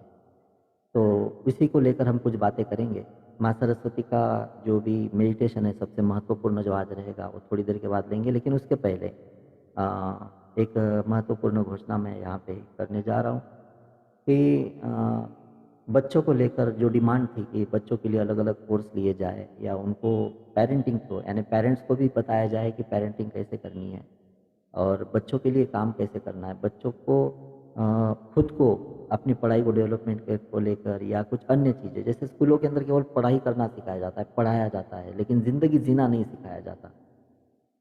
तो इसी को लेकर हम कुछ बातें करेंगे। माँ सरस्वती का जो भी मेडिटेशन है सबसे महत्वपूर्ण जो आज रहेगा वो थोड़ी देर के बाद लेंगे, लेकिन उसके पहले एक महत्वपूर्ण घोषणा मैं यहाँ पे करने जा रहा हूँ कि बच्चों को लेकर जो डिमांड थी कि बच्चों के लिए अलग अलग कोर्स लिए जाए या उनको पेरेंटिंग को, यानी पेरेंट्स को भी बताया जाए कि पेरेंटिंग कैसे करनी है और बच्चों के लिए काम कैसे करना है, बच्चों को खुद को अपनी पढ़ाई को डेवलपमेंट को लेकर या कुछ अन्य चीज़ें, जैसे स्कूलों के अंदर केवल पढ़ाई करना सिखाया जाता है, पढ़ाया जाता है, लेकिन ज़िंदगी जीना नहीं सिखाया जाता।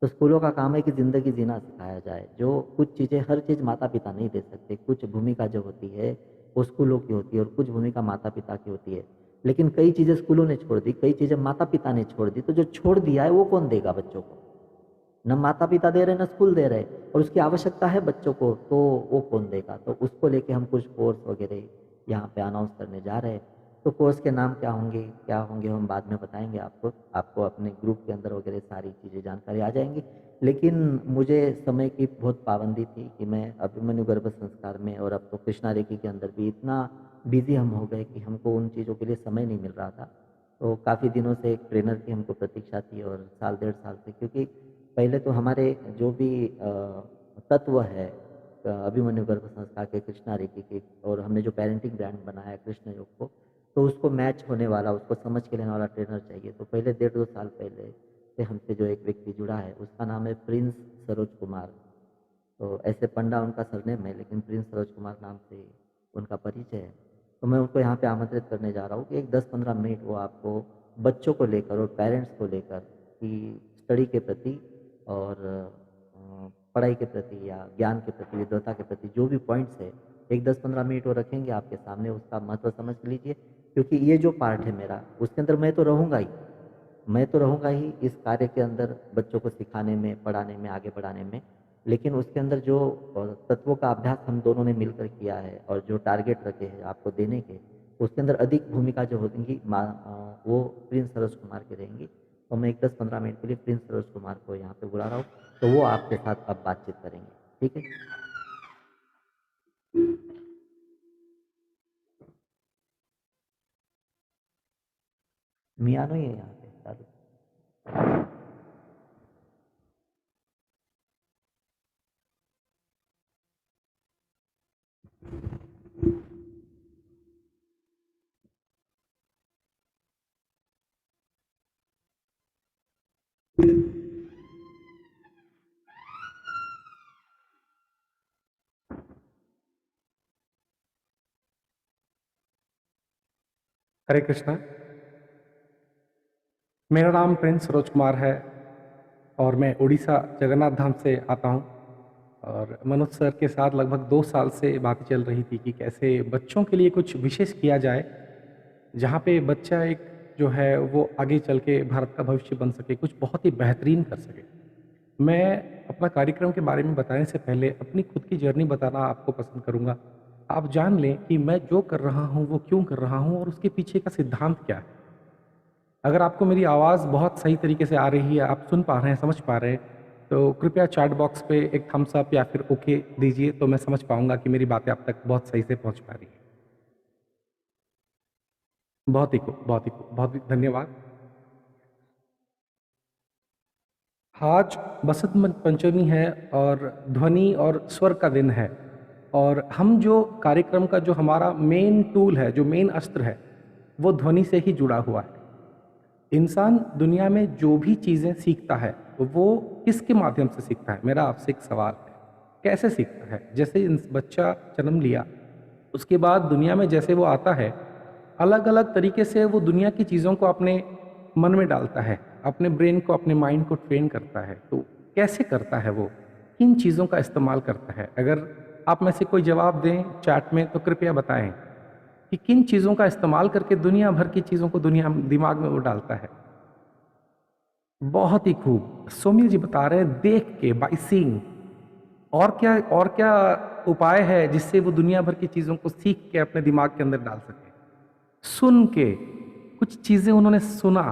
तो स्कूलों का काम है कि ज़िंदगी जीना सिखाया जाए। जो कुछ चीज़ें, हर चीज़ माता पिता नहीं दे सकते, कुछ भूमिका जो होती है वो स्कूलों की होती है और कुछ भूमिका माता पिता की होती है। लेकिन कई चीज़ें स्कूलों ने छोड़ दी, कई चीज़ें माता पिता ने छोड़ दी। तो जो छोड़ दिया है वो कौन देगा बच्चों को? न माता पिता दे रहे, न स्कूल दे रहे, और उसकी आवश्यकता है बच्चों को, तो वो कौन देगा? तो उसको लेके हम कुछ कोर्स वगैरह यहाँ पे अनाउंस करने जा रहे हैं। तो कोर्स के नाम क्या होंगे हम बाद में बताएंगे आपको अपने ग्रुप के अंदर वगैरह सारी चीज़ें जानकारी आ जाएंगी। लेकिन मुझे समय की बहुत पाबंदी थी कि मैं अभिमन्यु गर्भ संस्कार में और अब तो कृष्णा रेखी के अंदर भी इतना बिजी हम हो गए कि हमको उन चीज़ों के लिए समय नहीं मिल रहा था। तो काफ़ी दिनों से एक ट्रेनर की हमको प्रतीक्षा थी और साल 1.5 साल से, क्योंकि पहले तो हमारे जो भी तत्व है अभिमन्यु गर्भ संस्कार के, कृष्णा रेखी के, और हमने जो पेरेंटिंग ब्रांड बनाया कृष्ण योग को, तो उसको मैच होने वाला, उसको समझ के लेने वाला ट्रेनर चाहिए। तो पहले 1.5-2 साल पहले से हमसे जो एक व्यक्ति जुड़ा है उसका नाम है प्रिंस सरोज कुमार। तो ऐसे पंडा उनका सरनेम है, लेकिन प्रिंस सरोज कुमार नाम से उनका परिचय है। तो मैं उनको यहाँ पे आमंत्रित करने जा रहा हूँ कि एक 10-15 मिनट वो आपको बच्चों को लेकर और पेरेंट्स को लेकर कि स्टडी के प्रति और पढ़ाई के प्रति या ज्ञान के प्रति, विद्वता के प्रति जो भी पॉइंट्स है, एक 10-15 मिनट वो रखेंगे आपके सामने, उसका महत्व समझ लीजिए। क्योंकि ये जो पार्ट है मेरा, उसके अंदर मैं तो रहूँगा ही, मैं तो रहूँगा ही इस कार्य के अंदर, बच्चों को सिखाने में, पढ़ाने में, आगे बढ़ाने में। लेकिन उसके अंदर जो तत्वों का अभ्यास हम दोनों ने मिलकर किया है और जो टारगेट रखे हैं आपको देने के, उसके अंदर अधिक भूमिका जो होगी वो प्रिंस सरोज कुमार की रहेंगी। तो मैं एक 10-15 मिनट के लिए प्रिंस सरोज कुमार को यहाँ पे बुला रहा हूँ, तो वो आपके साथ अब बातचीत करेंगे, ठीक है। मियानो ही है यहाँ पे चालू। हरे कृष्णा। मेरा नाम प्रिंस सरोज कुमार है और मैं उड़ीसा जगन्नाथ धाम से आता हूँ। और मनोज सर के साथ लगभग 2 साल से बातें चल रही थी कि कैसे बच्चों के लिए कुछ विशेष किया जाए, जहाँ पे बच्चा एक जो है वो आगे चल के भारत का भविष्य बन सके, कुछ बहुत ही बेहतरीन कर सके। मैं अपना कार्यक्रम के बारे में बताने से पहले अपनी खुद की जर्नी बताना आपको पसंद करूँगा। आप जान लें कि मैं जो कर रहा हूँ वो क्यों कर रहा हूँ और उसके पीछे का सिद्धांत क्या है। अगर आपको मेरी आवाज़ बहुत सही तरीके से आ रही है, आप सुन पा रहे हैं, समझ पा रहे हैं, तो कृपया चैट बॉक्स पे एक थम्स अप या फिर ओके दीजिए, तो मैं समझ पाऊंगा कि मेरी बातें आप तक बहुत सही से पहुंच पा रही हैं। बहुत ही खूब, बहुत ही खूब, बहुत ही धन्यवाद। आज बसंत पंचमी है और ध्वनि और स्वर का दिन है, और हम जो कार्यक्रम का जो हमारा मेन टूल है, जो मेन अस्त्र है, वो ध्वनि से ही जुड़ा हुआ है। इंसान दुनिया में जो भी चीज़ें सीखता है वो किसके माध्यम से सीखता है? मेरा आपसे एक सवाल है, कैसे सीखता है? जैसे बच्चा जन्म लिया, उसके बाद दुनिया में जैसे वो आता है, अलग अलग तरीके से वो दुनिया की चीज़ों को अपने मन में डालता है, अपने ब्रेन को, अपने माइंड को ट्रेन करता है। तो कैसे करता है वो? किन चीज़ों का इस्तेमाल करता है? अगर आप में से कोई जवाब दें चैट में तो कृपया बताएं कि किन चीज़ों का इस्तेमाल करके दुनिया भर की चीज़ों को दिमाग में वो डालता है। बहुत ही खूब, सौम्य जी बता रहे हैं देख के, बाय सीइंग। और क्या उपाय है जिससे वो दुनिया भर की चीज़ों को सीख के अपने दिमाग के अंदर डाल सके? सुन के, कुछ चीज़ें उन्होंने सुना,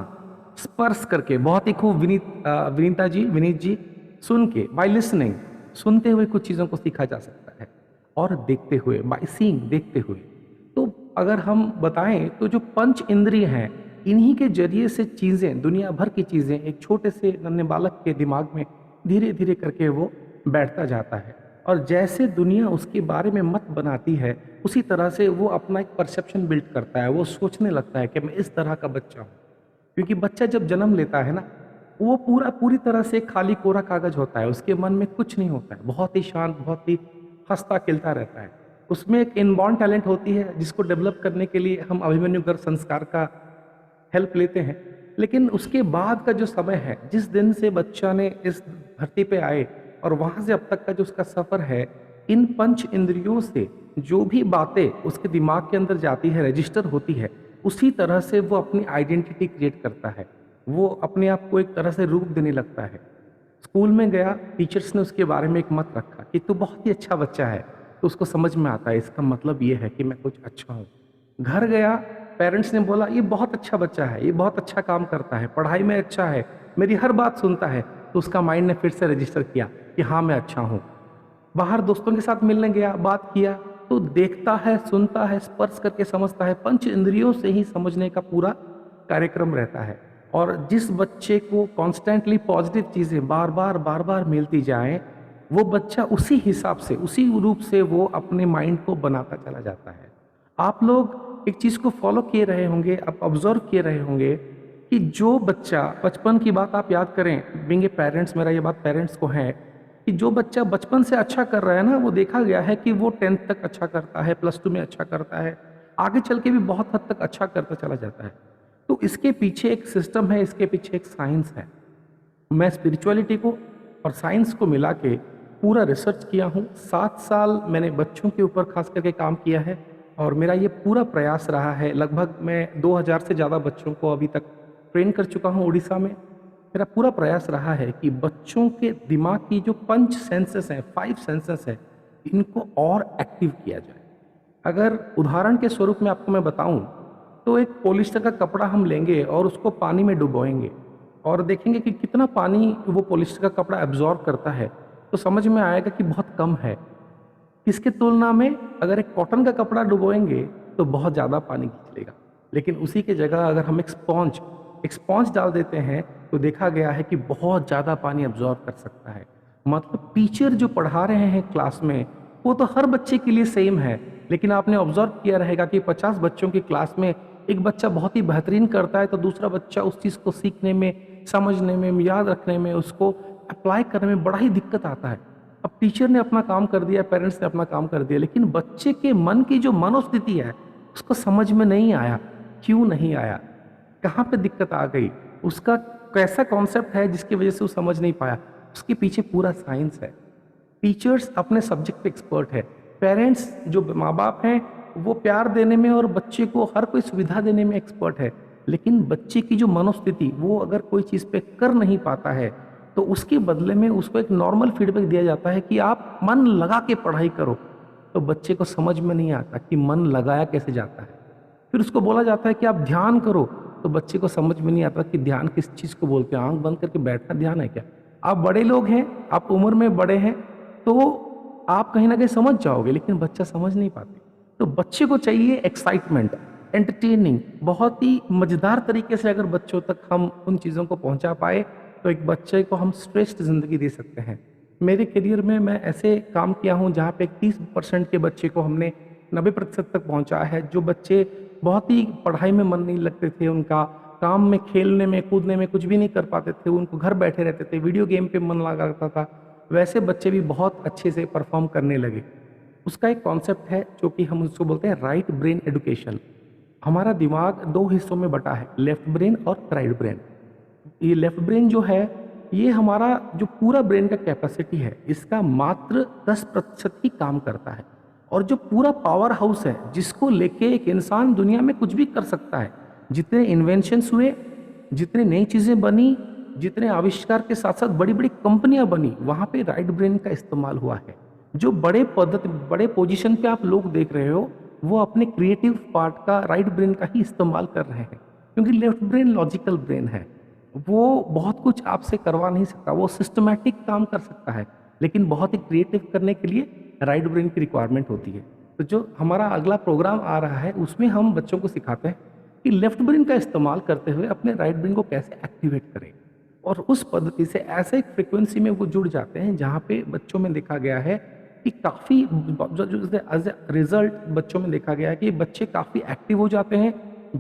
स्पर्श करके। बहुत ही खूब विनीत जी, सुन के, बाय लिसनिंग, सुनते हुए कुछ चीज़ों को सीखा जा सकता है। और देखते हुए, बाय सीइंग, देखते हुए। तो अगर हम बताएं तो जो पंच इंद्रिय हैं, इन्हीं के जरिए से चीज़ें, दुनिया भर की चीज़ें एक छोटे से नन्हे बालक के दिमाग में धीरे धीरे करके वो बैठता जाता है। और जैसे दुनिया उसके बारे में मत बनाती है, उसी तरह से वो अपना एक परसेप्शन बिल्ड करता है। वो सोचने लगता है कि मैं इस तरह का बच्चा हूँ। क्योंकि बच्चा जब जन्म लेता है ना, वो पूरी तरह से खाली कोरा कागज होता है, उसके मन में कुछ नहीं होता है, बहुत ही शांत, बहुत ही हंसता खिलता रहता है। उसमें एक इनबॉर्न टैलेंट होती है जिसको डेवलप करने के लिए हम अभिमन्यु गर्भ संस्कार का हेल्प लेते हैं। लेकिन उसके बाद का जो समय है, जिस दिन से बच्चा ने इस धरती पे आए और वहाँ से अब तक का जो उसका सफ़र है, इन पंच इंद्रियों से जो भी बातें उसके दिमाग के अंदर जाती है, रजिस्टर होती है, उसी तरह से वो अपनी आइडेंटिटी क्रिएट करता है। वो अपने आप को एक तरह से रूप देने लगता है। स्कूल में गया, टीचर्स ने उसके बारे में एक मत रखा कि तू बहुत ही अच्छा बच्चा है, तो उसको समझ में आता है इसका मतलब ये है कि मैं कुछ अच्छा हूँ। घर गया, पेरेंट्स ने बोला ये बहुत अच्छा बच्चा है, ये बहुत अच्छा काम करता है, पढ़ाई में अच्छा है, मेरी हर बात सुनता है, तो उसका माइंड ने फिर से रजिस्टर किया कि हाँ मैं अच्छा हूँ। बाहर दोस्तों के साथ मिलने गया, बात किया, तो देखता है, सुनता है, स्पर्श करके समझता है। पंच इंद्रियों से ही समझने का पूरा कार्यक्रम रहता है। और जिस बच्चे को कॉन्स्टेंटली पॉजिटिव चीज़ें बार बार मिलती जाएं, वो बच्चा उसी हिसाब से, उसी रूप से वो अपने माइंड को बनाता चला जाता है। आप लोग एक चीज़ को फॉलो किए रहे होंगे, आप ऑब्जर्व किए रहे होंगे कि जो बच्चा, बचपन की बात आप याद करें, बीइंग ए पेरेंट्स, मेरा ये बात पेरेंट्स को है कि जो बच्चा बचपन से अच्छा कर रहा है ना, वो देखा गया है कि वो 10th तक अच्छा करता है, +2 में अच्छा करता है, आगे चल के भी बहुत हद तक अच्छा करता चला जाता है। तो इसके पीछे एक सिस्टम है, इसके पीछे एक साइंस है। मैं स्पिरिचुअलिटी को और साइंस को मिला के पूरा रिसर्च किया हूँ। 7 साल मैंने बच्चों के ऊपर खास करके काम किया है और मेरा ये पूरा प्रयास रहा है। लगभग मैं 2000 से ज़्यादा बच्चों को अभी तक ट्रेन कर चुका हूँ उड़ीसा में। मेरा पूरा प्रयास रहा है कि बच्चों के दिमाग की जो 5 सेंसेस हैं, 5 सेंसेस हैं, इनको और एक्टिव किया जाए। अगर उदाहरण के स्वरूप में आपको मैं बताऊं, तो एक पॉलिस्टर का कपड़ा हम लेंगे और उसको पानी में डुबोएंगे और देखेंगे कि कितना पानी वो पॉलिस्टर का कपड़ा एब्जॉर्ब करता है, तो समझ में आएगा कि बहुत कम है। इसके तुलना में अगर एक कॉटन का कपड़ा डुबोएंगे तो बहुत ज़्यादा पानी खींच लेगा। लेकिन उसी की जगह अगर हम एक स्पॉन्ज डाल देते हैं तो देखा गया है कि बहुत ज़्यादा पानी एब्जॉर्ब कर सकता है। मतलब टीचर जो पढ़ा रहे हैं क्लास में, वो तो हर बच्चे के लिए सेम है, लेकिन आपने ऑब्जर्व किया रहेगा कि 50 बच्चों की क्लास में एक बच्चा बहुत ही बेहतरीन करता है तो दूसरा बच्चा उस चीज़ को सीखने में, समझने में, याद रखने में, उसको अप्लाई करने में बड़ा ही दिक्कत आता है। अब टीचर ने अपना काम कर दिया, पेरेंट्स ने अपना काम कर दिया, लेकिन बच्चे के मन की जो मनोस्थिति है उसको समझ में नहीं आया। क्यों नहीं आया? कहाँ पे दिक्कत आ गई? उसका कैसा कॉन्सेप्ट है जिसकी वजह से वो समझ नहीं पाया? उसके पीछे पूरा साइंस है। टीचर्स अपने सब्जेक्ट पे एक्सपर्ट है। पेरेंट्स जो माँ बाप हैं वो प्यार देने में और बच्चे को हर कोई सुविधा देने में एक्सपर्ट है, लेकिन बच्चे की जो मनोस्थिति, वो अगर कोई चीज़ पे कर नहीं पाता है तो उसके बदले में उसको एक नॉर्मल फीडबैक दिया जाता है कि आप मन लगा के पढ़ाई करो। तो बच्चे को समझ में नहीं आता कि मन लगाया कैसे जाता है। फिर उसको बोला जाता है कि आप ध्यान करो, तो बच्चे को समझ में नहीं आता कि ध्यान किस चीज़ को बोलते हैं। आंख बंद करके बैठना ध्यान है क्या? आप बड़े लोग हैं, आप उम्र में बड़े हैं, तो आप कहीं ना कहीं समझ जाओगे, लेकिन बच्चा समझ नहीं पाते। तो बच्चे को चाहिए एक्साइटमेंट, एंटरटेनिंग, बहुत ही मज़ेदार तरीके से अगर बच्चों तक हम उन चीज़ों को पहुंचा पाए तो एक बच्चे को हम स्ट्रेस्ड ज़िंदगी दे सकते हैं। मेरे करियर में मैं ऐसे काम किया हूं जहां पे 30% के बच्चे को हमने 90% तक पहुंचाया है। जो बच्चे बहुत ही पढ़ाई में मन नहीं लगते थे, उनका काम में, खेलने में, कूदने में कुछ भी नहीं कर पाते थे, उनको घर बैठे रहते थे, वीडियो गेम पे मन लगा रहता था, वैसे बच्चे भी बहुत अच्छे से परफॉर्म करने लगे। उसका एक कॉन्सेप्ट है जो कि हम उसको बोलते हैं राइट ब्रेन एडुकेशन। हमारा दिमाग 2 हिस्सों में बटा है, लेफ्ट ब्रेन और राइट ब्रेन। ये लेफ्ट ब्रेन जो है, ये हमारा जो पूरा ब्रेन का कैपेसिटी है, इसका मात्र 10% ही काम करता है। और जो पूरा पावर हाउस है जिसको लेके एक इंसान दुनिया में कुछ भी कर सकता है, जितने इन्वेंशंस हुए, जितनी नई चीज़ें बनी, जितने आविष्कार के साथ साथ बड़ी बड़ी कंपनियां बनी, वहाँ पे राइट ब्रेन का इस्तेमाल हुआ है। जो बड़े पोजीशन पे आप लोग देख रहे हो, वो अपने क्रिएटिव पार्ट का राइट ब्रेन का ही इस्तेमाल कर रहे हैं, क्योंकि लेफ्ट ब्रेन लॉजिकल ब्रेन है, वो बहुत कुछ आपसे करवा नहीं सकता, वो सिस्टमैटिक काम कर सकता है, लेकिन बहुत ही क्रिएटिव करने के लिए राइट ब्रेन की रिक्वायरमेंट होती है। तो जो हमारा अगला प्रोग्राम आ रहा है, उसमें हम बच्चों को सिखाते हैं कि लेफ्ट ब्रेन का इस्तेमाल करते हुए अपने राइट ब्रेन को कैसे एक्टिवेट करें, और उस पद्धति से ऐसे एक फ्रिक्वेंसी में वो जुड़ जाते हैं जहाँ पे बच्चों में देखा गया है कि काफ़ी एज ए रिजल्ट बच्चों में देखा गया है कि बच्चे काफ़ी एक्टिव हो जाते हैं।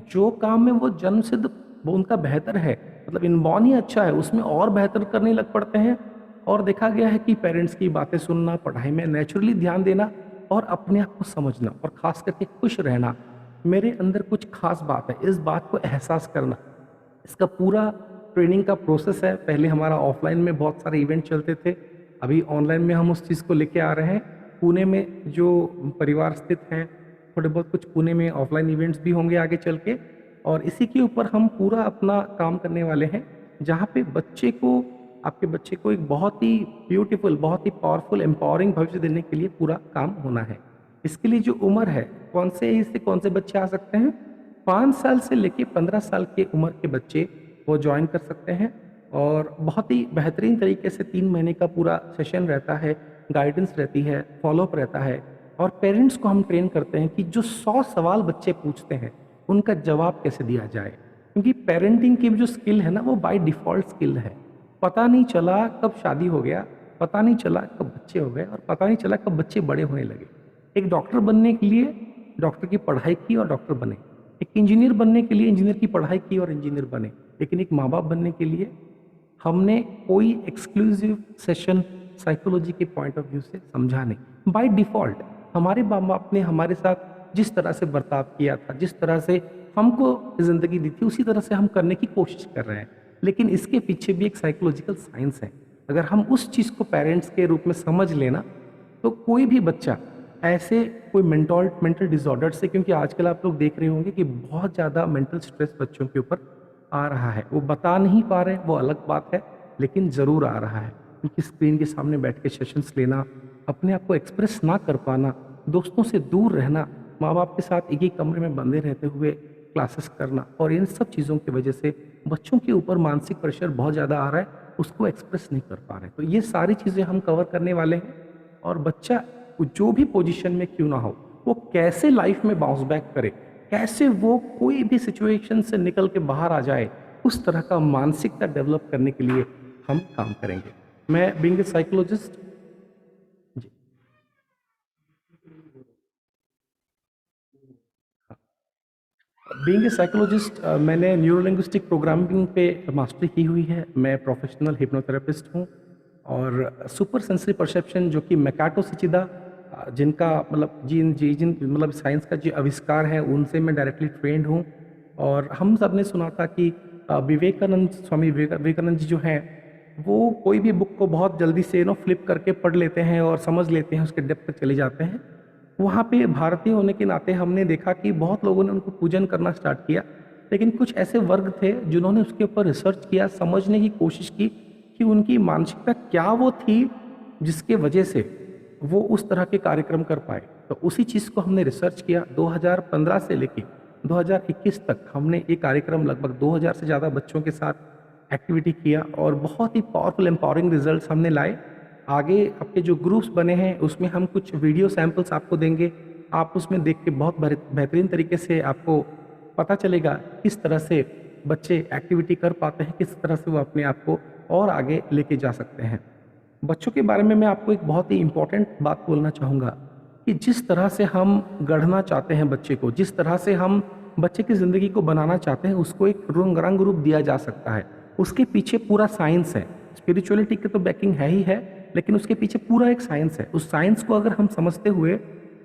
जो काम में वो जन्मसिद्ध वो उनका बेहतर है, मतलब इनबॉर्न ही अच्छा है, उसमें और बेहतर करने लग पड़ते हैं। और देखा गया है कि पेरेंट्स की बातें सुनना, पढ़ाई में नेचुरली ध्यान देना और अपने आप को समझना और ख़ास करके खुश रहना, मेरे अंदर कुछ खास बात है, इस बात को एहसास करना, इसका पूरा ट्रेनिंग का प्रोसेस है। पहले हमारा ऑफलाइन में बहुत सारे इवेंट चलते थे, अभी ऑनलाइन में हम उस चीज़ को लेके आ रहे हैं। पुणे में जो परिवार स्थित हैं, थोड़े बहुत कुछ पुणे में ऑफलाइन इवेंट्स भी होंगे आगे चल के, और इसी के ऊपर हम पूरा अपना काम करने वाले हैं, जहाँ पे आपके बच्चे को एक बहुत ही ब्यूटीफुल, बहुत ही पावरफुल, एम्पावरिंग भविष्य देने के लिए पूरा काम होना है। इसके लिए जो उम्र है, कौन से एज से कौन से बच्चे आ सकते हैं? 5 साल से लेके 15 साल के उम्र के बच्चे वो ज्वाइन कर सकते हैं, और बहुत ही बेहतरीन तरीके से 3 महीने का पूरा सेशन रहता है, गाइडेंस रहती है, फॉलोअप रहता है, और पेरेंट्स को हम ट्रेन करते हैं कि जो 100 सवाल बच्चे पूछते हैं उनका जवाब कैसे दिया जाए, क्योंकि पेरेंटिंग की जो स्किल है ना, वो बाय डिफ़ॉल्ट स्किल है। पता नहीं चला कब शादी हो गया, पता नहीं चला कब बच्चे हो गए, और पता नहीं चला कब बच्चे बड़े होने लगे। एक डॉक्टर बनने के लिए डॉक्टर की पढ़ाई की और डॉक्टर बने, एक इंजीनियर बनने के लिए इंजीनियर की पढ़ाई की और इंजीनियर बने, लेकिन एक माँ बाप बनने के लिए हमने कोई एक्सक्लूसिव सेशन साइकोलॉजी के पॉइंट ऑफ व्यू से समझा नहीं। बाय डिफ़ॉल्ट हमारे माँ बाप ने हमारे साथ जिस तरह से बर्ताव किया था, जिस तरह से हमको ज़िंदगी दी थी, उसी तरह से हम करने की कोशिश कर रहे हैं। लेकिन इसके पीछे भी एक साइकोलॉजिकल साइंस है। अगर हम उस चीज़ को पेरेंट्स के रूप में समझ लेना, तो कोई भी बच्चा ऐसे कोई मेंटल डिसऑर्डर से, क्योंकि आजकल आप लोग देख रहे होंगे कि बहुत ज़्यादा मेंटल स्ट्रेस बच्चों के ऊपर आ रहा है। वो बता नहीं पा रहे, वो अलग बात है, लेकिन ज़रूर आ रहा है। क्योंकि स्क्रीन के सामने बैठ के सेशंस लेना, अपने आप को एक्सप्रेस ना कर पाना, दोस्तों से दूर रहना, माँ बाप के साथ एक ही कमरे में बंधे रहते हुए क्लासेस करना, और इन सब चीज़ों की वजह से बच्चों के ऊपर मानसिक प्रेशर बहुत ज़्यादा आ रहा है, उसको एक्सप्रेस नहीं कर पा रहे। तो ये सारी चीज़ें हम कवर करने वाले हैं। और बच्चा जो भी पोजीशन में क्यों ना हो, वो कैसे लाइफ में बाउंस बैक करे, कैसे वो कोई भी सिचुएशन से निकल के बाहर आ जाए, उस तरह का मानसिकता डेवलप करने के लिए हम काम करेंगे। मैं being a psychologist, being a psychologist मैंने न्यूरोलिंग्विस्टिक प्रोग्रामिंग पे मास्टरी की हुई है। मैं प्रोफेशनल हिप्नोथेरेपिस्ट हूँ। और सुपर सेंसरी परसेप्शन, जो कि मैकाटो सिचिदा, जिनका मतलब जिन मतलब साइंस का जो आविष्कार है, उनसे मैं डायरेक्टली ट्रेंड हूँ। और हम सब ने सुना था कि स्वामी विवेकानंद जी जो हैं, वो कोई भी बुक को बहुत जल्दी से फ्लिप करके पढ़ लेते हैं और समझ लेते हैं, उसके डेप्थ तक चले जाते हैं। वहाँ पे भारतीय होने के नाते हमने देखा कि बहुत लोगों ने उनको पूजन करना स्टार्ट किया, लेकिन कुछ ऐसे वर्ग थे जिन्होंने उसके ऊपर रिसर्च किया, समझने की कोशिश की कि उनकी मानसिकता क्या वो थी जिसके वजह से वो उस तरह के कार्यक्रम कर पाए। तो उसी चीज़ को हमने रिसर्च किया। 2015 से लेके 2021 तक हमने ये कार्यक्रम लगभग 2000 से ज़्यादा बच्चों के साथ एक्टिविटी किया, और बहुत ही पावरफुल एम्पावरिंग रिजल्ट्स हमने लाए। आगे आपके जो ग्रुप्स बने हैं, उसमें हम कुछ वीडियो सैंपल्स आपको देंगे। आप उसमें देख के बहुत बेहतरीन तरीके से आपको पता चलेगा किस तरह से बच्चे एक्टिविटी कर पाते हैं, किस तरह से वो अपने आप को और आगे लेके जा सकते हैं। बच्चों के बारे में मैं आपको एक बहुत ही इम्पोर्टेंट बात बोलना चाहूँगा कि जिस तरह से हम गढ़ना चाहते हैं बच्चे को, जिस तरह से हम बच्चे की ज़िंदगी को बनाना चाहते हैं, उसको एक रंग रूप दिया जा सकता है। उसके पीछे पूरा साइंस है। स्पिरिचुअलिटी की तो बैकिंग है ही है, लेकिन उसके पीछे पूरा एक साइंस है। उस साइंस को अगर हम समझते हुए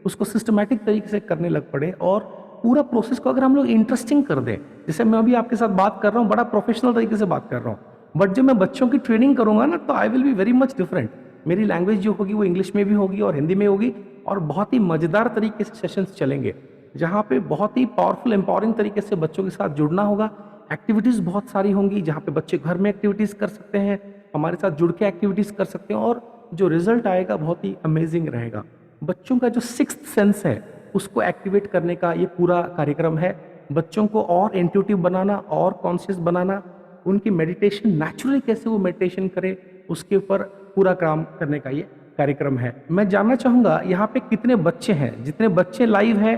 उसको सिस्टमैटिक तरीके से करने लग पड़े, और पूरा प्रोसेस को अगर हम लोग इंटरेस्टिंग कर दें, जैसे मैं अभी आपके साथ बात कर रहा हूँ, बड़ा प्रोफेशनल तरीके से बात कर रहा हूँ, बट जब मैं बच्चों की ट्रेनिंग करूँगा ना, तो I will be very much different. मेरी लैंग्वेज जो होगी वो इंग्लिश में भी होगी और हिंदी में होगी, और बहुत ही मज़ेदार तरीके से सेशंस चलेंगे, जहाँ पे बहुत ही पावरफुल एम्पावरिंग तरीके से बच्चों के साथ जुड़ना होगा। एक्टिविटीज़ बहुत सारी होंगी, जहाँ पे बच्चे घर में एक्टिविटीज़ कर सकते हैं, हमारे साथ जुड़ के एक्टिविटीज़ कर सकते हैं, और जो रिजल्ट आएगा बहुत ही अमेजिंग रहेगा। बच्चों का जो सिक्स्थ सेंस है, उसको एक्टिवेट करने का ये पूरा कार्यक्रम है। बच्चों को और इंट्यूटिव बनाना और कॉन्शियस बनाना, उनकी मेडिटेशन नेचुरली कैसे वो मेडिटेशन करे, उसके ऊपर पूरा काम करने का ये कार्यक्रम है। मैं जानना चाहूँगा यहाँ पे कितने बच्चे हैं। जितने बच्चे लाइव हैं,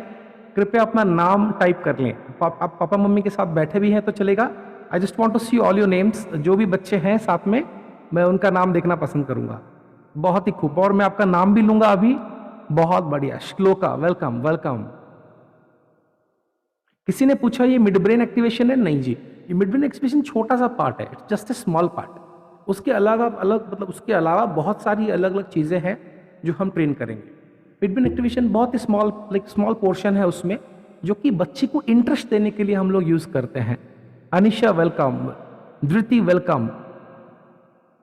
कृपया अपना नाम टाइप कर लें। आप पापा मम्मी के साथ बैठे भी हैं तो चलेगा। I just want to see all your names. जो भी बच्चे हैं साथ में, मैं उनका नाम देखना पसंद करूँगा। बहुत ही खूब। और मैं आपका नाम भी लूँगा अभी। बहुत बढ़िया। Shloka, welcome welcome. किसी ने पूछा ये मिड ब्रेन एक्टिवेशन है? नहीं जी, ये मिड ब्रेन एक्टिवेशन छोटा सा पार्ट है, it's just a small part. उसके अलावा उसके अलावा बहुत सारी अलग अलग चीज़ें हैं जो हम ट्रेन करेंगे। मिड ब्रेन एक्टिवेशन बहुत ही स्मॉल पोर्शन है उसमें, जो कि बच्चे को इंटरेस्ट देने के लिए हम लोग यूज़ करते हैं। अनिशा वेलकम, धृति वेलकम,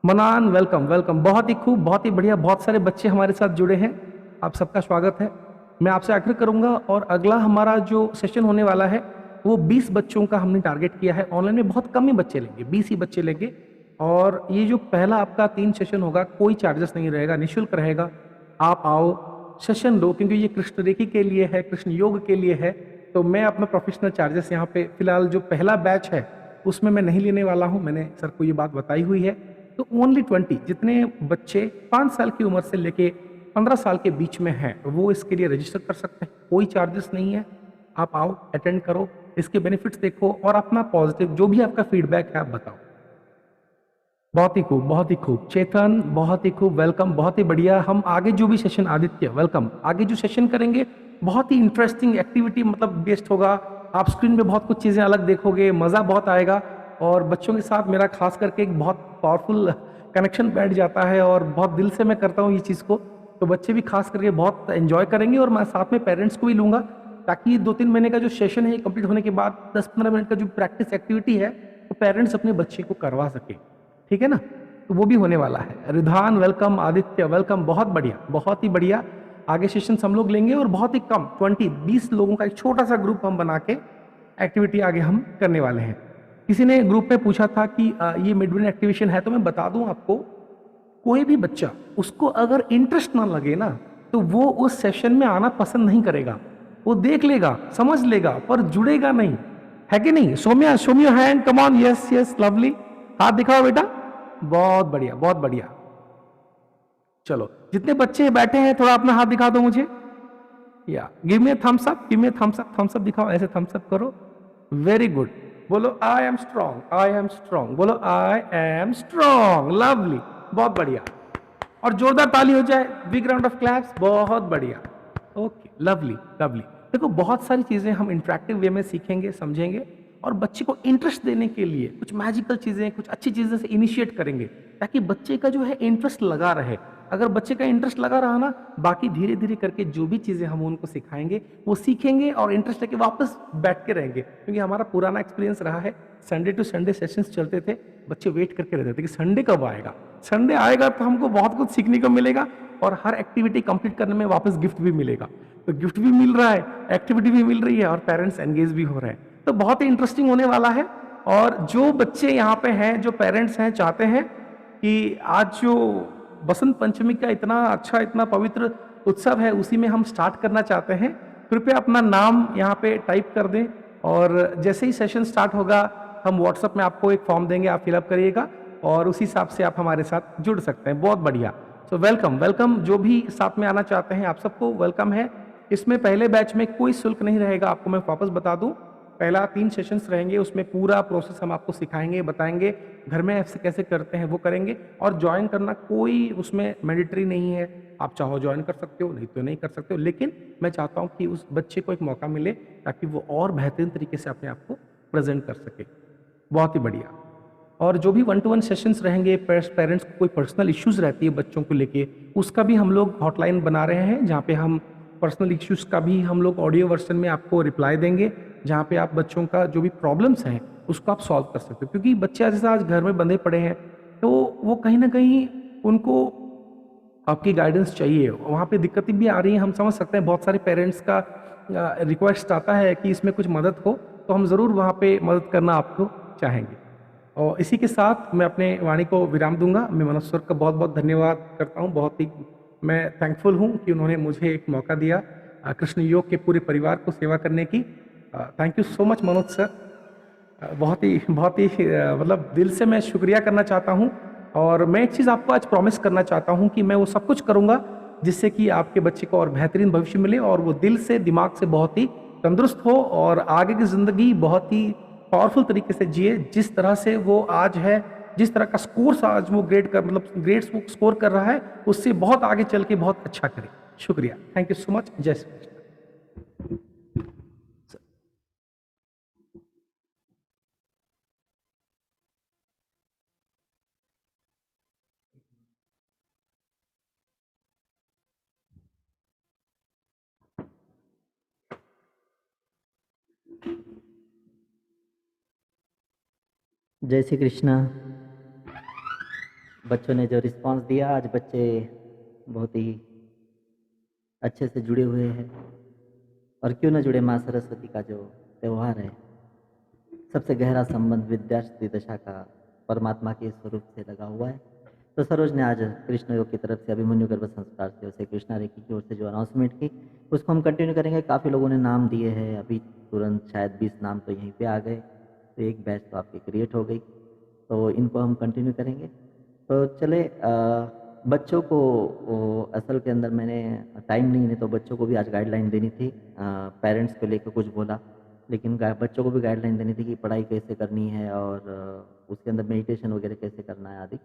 मनान वेलकम वेलकम। बहुत ही खूब, बहुत ही बढ़िया। बहुत सारे बच्चे हमारे साथ जुड़े हैं, आप सबका स्वागत है। मैं आपसे आग्रह करूंगा, और अगला हमारा जो सेशन होने वाला है वो 20 बच्चों का हमने टारगेट किया है। ऑनलाइन में बहुत कम ही बच्चे लेंगे, 20 ही बच्चे लेंगे। और ये जो पहला आपका 3 सेशन होगा, कोई चार्जेस नहीं रहेगा, निःशुल्क रहेगा। आप आओ, सेशन लो, क्योंकि ये कृष्ण रेखी के लिए है, कृष्ण योग के लिए है। तो मैं अपना प्रोफेशनल चार्जेस यहाँ पे फिलहाल जो पहला बैच है उसमें मैं नहीं लेने वाला हूँ। मैंने सर को ये बात बताई हुई है। तो ओनली 20 जितने बच्चे 5 साल की उम्र से लेके 15 साल के बीच में हैं, वो इसके लिए रजिस्टर कर सकते हैं। कोई चार्जेस नहीं है। आप आओ, अटेंड करो, इसके बेनिफिट्स देखो, और अपना पॉजिटिव जो भी आपका फीडबैक है आप बताओ। बहुत ही खूब, बहुत ही खूब। चेतन, बहुत ही खूब, वेलकम, बहुत ही बढ़िया। हम आगे जो भी सेशन, आदित्य वेलकम, आगे जो सेशन करेंगे बहुत ही इंटरेस्टिंग एक्टिविटी मतलब बेस्ड होगा। आप स्क्रीन पे बहुत कुछ चीज़ें अलग देखोगे, मज़ा बहुत आएगा। और बच्चों के साथ मेरा खास करके एक बहुत पावरफुल कनेक्शन बैठ जाता है और बहुत दिल से मैं करता हूँ ये चीज़ को, तो बच्चे भी खास करके बहुत एंजॉय करेंगे और मैं साथ में पेरेंट्स को भी लूँगा, ताकि 2-3 महीने का जो सेशन है कंप्लीट होने के बाद 10-15 मिनट का जो प्रैक्टिस एक्टिविटी है वो पेरेंट्स अपने बच्चे को करवा सके, ठीक है ना। तो वो भी होने वाला है। रिधान वेलकम, आदित्य वेलकम, बहुत बढ़िया, बहुत ही बढ़िया। आगे सेशन हम लोग लेंगे और बहुत ही कम 20-20 लोगों का एक छोटा सा ग्रुप हम बना के एक्टिविटी आगे हम करने वाले हैं। किसी ने ग्रुप में पूछा था कि ये मिड विन एक्टिवेशन है, तो मैं बता दूं आपको, कोई भी बच्चा उसको अगर इंटरेस्ट ना लगे ना तो वो उस सेशन में आना पसंद नहीं करेगा। वो देख लेगा, समझ लेगा, पर जुड़ेगा नहीं, है कि नहीं। Saumya, show me your hand, come on, yes yes, lovely, हाथ दिखाओ बेटा, बहुत बढ़िया, बहुत बढ़िया। चलो, जितने बच्चे बैठे हैं थोड़ा अपना हाथ दिखा दो मुझे, या give me thumbs up, give me thumbs up, thumbs up दिखाओ, ऐसे थम्स अप करो, वेरी गुड। बोलो I am strong, I am strong, बोलो आई एम स्ट्रॉन्ग, लवली, बहुत बढ़िया। और जोरदार ताली हो जाए, बिग राउंड ऑफ क्लैप्स, बहुत बढ़िया, ओके, लवली लवली। देखो बहुत सारी चीजें हम इंटरेक्टिव वे में सीखेंगे, समझेंगे, और बच्चे को इंटरेस्ट देने के लिए कुछ मैजिकल चीजें, कुछ अच्छी चीजें से इनिशिएट करेंगे, ताकि बच्चे का जो है इंटरेस्ट लगा रहे। अगर बच्चे का इंटरेस्ट लगा रहा ना, बाकी धीरे धीरे करके जो भी चीजें हम उनको सिखाएंगे वो सीखेंगे और इंटरेस्ट लेके वापस बैठ के रहेंगे। क्योंकि हमारा पुराना एक्सपीरियंस रहा है, संडे टू संडे सेशंस चलते थे, बच्चे वेट करके रहते थे कि संडे कब आएगा, संडे आएगा तो हमको बहुत कुछ सीखने को मिलेगा और हर एक्टिविटी कंप्लीट करने में वापस गिफ्ट भी मिलेगा। तो गिफ्ट भी मिल रहा है, एक्टिविटी भी मिल रही है और पेरेंट्स एंगेज भी हो रहे हैं, तो बहुत ही इंटरेस्टिंग होने वाला है। और जो बच्चे यहाँ पे हैं, जो पेरेंट्स हैं, चाहते हैं कि आज जो बसंत पंचमी का इतना अच्छा, इतना पवित्र उत्सव है, उसी में हम स्टार्ट करना चाहते हैं, कृपया अपना नाम यहाँ पे टाइप कर दें और जैसे ही सेशन स्टार्ट होगा हम व्हाट्सएप में आपको एक फॉर्म देंगे, आप फिलअप करिएगा और उसी हिसाब से आप हमारे साथ जुड़ सकते हैं। बहुत बढ़िया, सो वेलकम वेलकम, जो भी साथ में आना चाहते हैं आप सबको वेलकम है। इसमें पहले बैच में कोई शुल्क नहीं रहेगा, आपको मैं वापस बता दूं, पहला 3 सेशंस रहेंगे, उसमें पूरा प्रोसेस हम आपको सिखाएंगे, बताएंगे, घर में ऐसे कैसे करते हैं वो करेंगे। और ज्वाइन करना कोई उसमें मैंडेटरी नहीं है, आप चाहो ज्वाइन कर सकते हो, नहीं तो नहीं कर सकते हो, लेकिन मैं चाहता हूं कि उस बच्चे को एक मौका मिले ताकि वो और बेहतरीन तरीके से अपने आप को प्रेजेंट कर सके। बहुत ही बढ़िया। और जो भी 1-to-1 सेशंस रहेंगे, पेरेंट्स को कोई पर्सनल इश्यूज रहती है बच्चों को लेके, उसका भी हम लोग हॉटलाइन बना रहे हैं, जहाँ पे हम पर्सनल इश्यूज का भी हम लोग ऑडियो वर्जन में आपको रिप्लाई देंगे, जहाँ पे आप बच्चों का जो भी प्रॉब्लम्स हैं उसको आप सॉल्व कर सकते हो। क्योंकि बच्चे जैसे आज घर में बंधे पड़े हैं, तो वो कहीं ना कहीं उनको आपकी गाइडेंस चाहिए, वहाँ पे दिक्कतें भी आ रही हैं, हम समझ सकते हैं। बहुत सारे पेरेंट्स का रिक्वेस्ट आता है कि इसमें कुछ मदद हो, तो हम ज़रूर वहाँ पे मदद करना आपको चाहेंगे। और इसी के साथ मैं अपने वाणी को विराम दूंगा। मैं मनोज सर का बहुत बहुत धन्यवाद करता हूँ, बहुत ही मैं थैंकफुल हूँ कि उन्होंने मुझे एक मौका दिया कृष्ण योग के पूरे परिवार को सेवा करने की। Thank you so much Manoj sir, बहुत ही मतलब दिल से मैं शुक्रिया करना चाहता हूँ। और मैं एक चीज़ आपको आज प्रॉमिस करना चाहता हूँ कि मैं वो सब कुछ करूँगा जिससे कि आपके बच्चे को और बेहतरीन भविष्य मिले और वो दिल से, दिमाग से बहुत ही तंदुरुस्त हो और आगे की ज़िंदगी बहुत ही पावरफुल तरीके से जिए। जिस तरह से वो आज है, जिस तरह का स्कोर्स आज वो ग्रेड्स वो स्कोर कर रहा है, उससे बहुत आगे चल के बहुत अच्छा करे। शुक्रिया, थैंक यू सो मच, जय श्री कृष्ण। जय श्री कृष्णा। बच्चों ने जो रिस्पांस दिया, आज बच्चे बहुत ही अच्छे से जुड़े हुए हैं। और क्यों न जुड़े, माँ सरस्वती का जो त्यौहार है, सबसे गहरा संबंध विद्यार्थी दशा का परमात्मा के स्वरूप से लगा हुआ है। तो सरोज ने आज कृष्ण योग की तरफ से अभिमन्यु गर्भ संस्कार से उसे कृष्णा रेखी की ओर से जो अनाउंसमेंट की, उसको हम कंटिन्यू करेंगे। काफ़ी लोगों ने नाम दिए हैं, अभी तुरंत शायद 20 नाम तो यहीं पे आ गए, तो एक बैच तो आपकी क्रिएट हो गई, तो इनको हम कंटिन्यू करेंगे। तो चले, बच्चों को असल के अंदर मैंने टाइम नहीं है, तो बच्चों को भी आज गाइडलाइन देनी थी। पेरेंट्स को लेकर कुछ बोला, लेकिन बच्चों को भी गाइडलाइन देनी थी कि पढ़ाई कैसे करनी है और उसके अंदर मेडिटेशन वगैरह कैसे करना है आदि।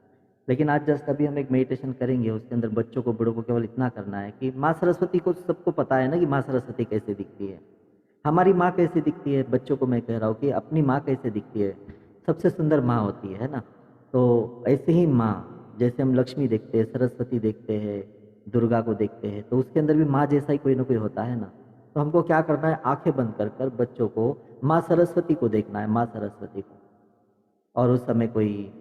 लेकिन आज जस्ट अभी हम एक मेडिटेशन करेंगे, उसके अंदर बच्चों को, बड़ों को केवल इतना करना है कि माँ सरस्वती को सबको पता है ना कि माँ सरस्वती कैसे दिखती है, हमारी माँ कैसे दिखती है। बच्चों को मैं कह रहा हूँ कि अपनी माँ कैसे दिखती है, सबसे सुंदर माँ होती है ना। तो ऐसे ही माँ जैसे हम लक्ष्मी देखते हैं, सरस्वती देखते हैं, दुर्गा को देखते हैं, तो उसके अंदर भी माँ जैसा ही कोई ना कोई होता है ना। तो हमको क्या करना है, आंखें बंद कर कर बच्चों को माँ सरस्वती को देखना है, माँ सरस्वती को। और उस समय कोई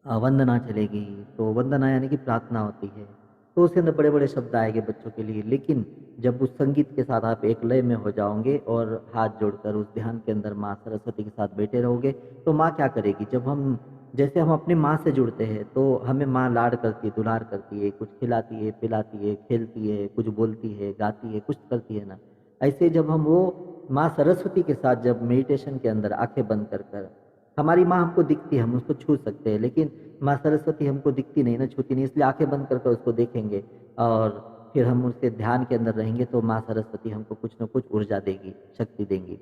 वंदना चलेगी, तो वंदना यानी कि प्रार्थना होती है, तो उसके अंदर बड़े बड़े शब्द आएंगे बच्चों के लिए। लेकिन जब उस संगीत के साथ आप एक लय में हो जाओगे और हाथ जोड़कर उस ध्यान के अंदर माँ सरस्वती के साथ बैठे रहोगे, तो माँ क्या करेगी, जब हम जैसे हम अपनी माँ से जुड़ते हैं तो हमें माँ लाड करती है, दुलार करती है, कुछ खिलाती है, पिलाती है, खेलती है, कुछ बोलती है, गाती है, कुछ करती है ना। ऐसे जब हम वो माँ सरस्वती के साथ जब मेडिटेशन के अंदर आंखें बंद कर कर, हमारी माँ हमको दिखती है, हम उसको छू सकते हैं, लेकिन माँ सरस्वती हमको दिखती नहीं ना, छूती नहीं, इसलिए आंखें बंद करके उसको देखेंगे और फिर हम उसके ध्यान के अंदर रहेंगे, तो माँ सरस्वती हमको कुछ ना कुछ ऊर्जा देगी, शक्ति देंगी।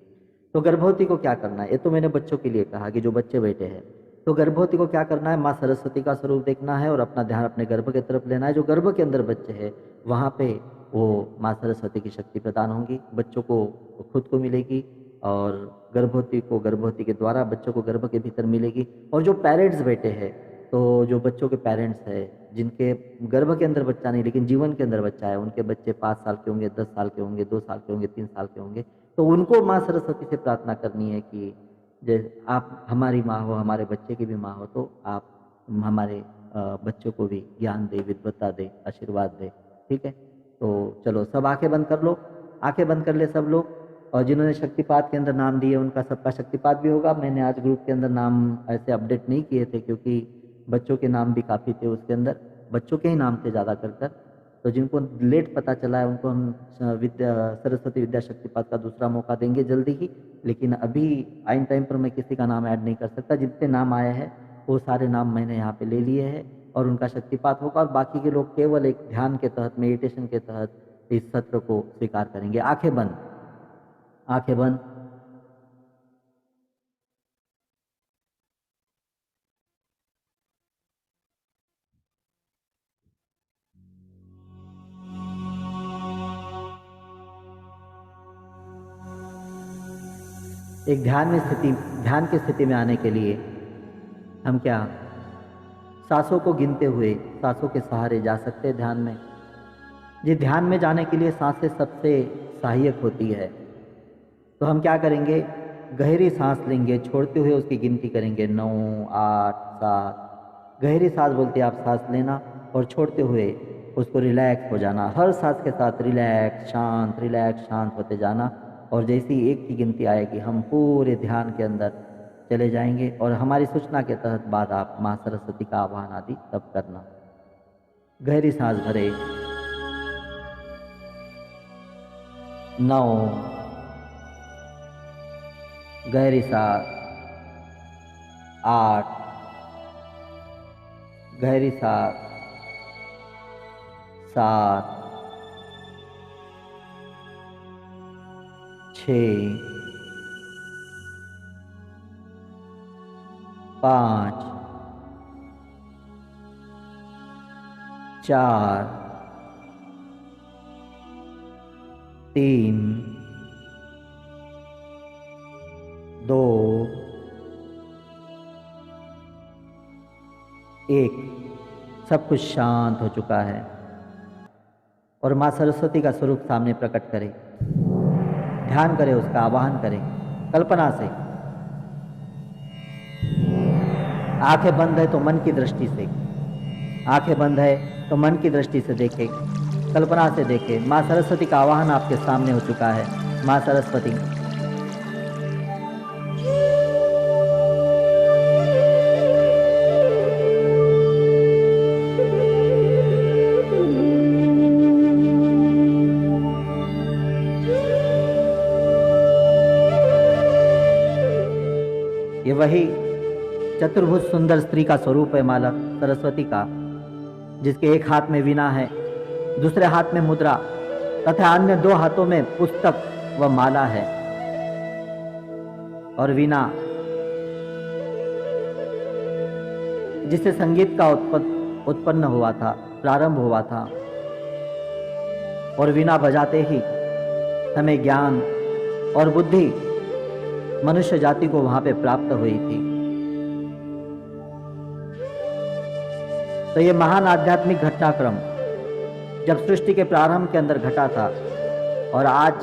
तो गर्भवती को क्या करना है, ये तो मैंने बच्चों के लिए कहा कि जो बच्चे बैठे हैं, तो गर्भवती को क्या करना है, माँ सरस्वती का स्वरूप देखना है और अपना ध्यान अपने गर्भ की तरफ लेना है। जो गर्भ के अंदर बच्चे हैं वहाँ पे वो माँ सरस्वती की शक्ति प्रदान होंगी, बच्चों को खुद को मिलेगी और गर्भवती को गर्भवती के द्वारा बच्चों को गर्भ के भीतर मिलेगी। और जो पेरेंट्स बैठे हैं, तो जो बच्चों के पेरेंट्स हैं जिनके गर्भ के अंदर बच्चा नहीं लेकिन जीवन के अंदर बच्चा है, उनके बच्चे 5 साल के होंगे, 10 साल के होंगे, 2 साल के होंगे, 3 साल के होंगे, तो उनको माँ सरस्वती से प्रार्थना करनी है कि जैसे आप हमारी माँ हो, हमारे बच्चे की भी माँ हो, तो आप हमारे बच्चों को भी ज्ञान दे, विद्वत्ता दे, आशीर्वाद दे। ठीक है, तो चलो सब आंखें बंद कर लो, आंखें बंद कर ले सब लोग। और जिन्होंने शक्तिपात के अंदर नाम दिए उनका सबका शक्तिपात भी होगा। मैंने आज ग्रुप के अंदर नाम ऐसे अपडेट नहीं किए थे क्योंकि बच्चों के नाम भी काफ़ी थे उसके अंदर, बच्चों के ही नाम थे ज़्यादा कर। तो जिनको लेट पता चला है उनको हम सरस्वती विद्या शक्तिपात का दूसरा मौका देंगे जल्दी ही, लेकिन अभी आइन टाइम पर मैं किसी का नाम ऐड नहीं कर सकता। जितने नाम आए हैं वो सारे नाम मैंने यहाँ पे ले लिए हैं और उनका शक्तिपात होगा, और बाकी के लोग केवल एक ध्यान के तहत, मेडिटेशन के तहत इस सत्र को स्वीकार करेंगे। आंखें बंद, आंखें बंद। एक ध्यान की स्थिति में आने के लिए हम क्या सांसों को गिनते हुए सांसों के सहारे जा सकते हैं ध्यान में। जी, ध्यान में जाने के लिए सांसें सबसे सहायक होती है। तो हम क्या करेंगे, गहरी सांस लेंगे, छोड़ते हुए उसकी गिनती करेंगे 9, 8, 7। गहरी सांस बोलते आप सांस लेना और छोड़ते हुए उसको रिलैक्स हो जाना, हर सांस के साथ रिलैक्स शांत होते जाना। और जैसी एक की गिनती आएगी हम पूरे ध्यान के अंदर चले जाएंगे और हमारी सूचना के तहत बाद आप माँ सरस्वती का आह्वान आदि तब करना। गहरी सांस भरे, 9, गहरी सांस, 8, गहरी सांस, 7, 6, 5, 4, 3, 2, 1। सब कुछ शांत हो चुका है और माँ सरस्वती का स्वरूप सामने प्रकट करें। ध्यान करें, उसका आवाहन करें कल्पना से। आंखें बंद है तो मन की दृष्टि से, आंखें बंद है तो मन की दृष्टि से देखें, कल्पना से देखें। माँ सरस्वती का आवाहन आपके सामने हो चुका है। माँ सरस्वती, ये वही चतुर्भुज सुंदर स्त्री का स्वरूप है माला सरस्वती का, जिसके एक हाथ में वीणा है, दूसरे हाथ में मुद्रा तथा अन्य 2 हाथों में पुस्तक व माला है। और वीणा जिससे संगीत का उत्पन्न हुआ था, प्रारंभ हुआ था, और वीणा बजाते ही हमें ज्ञान और बुद्धि मनुष्य जाति को वहां पे प्राप्त हुई थी। तो ये महान आध्यात्मिक घटनाक्रम जब सृष्टि के प्रारंभ के अंदर घटा था, और आज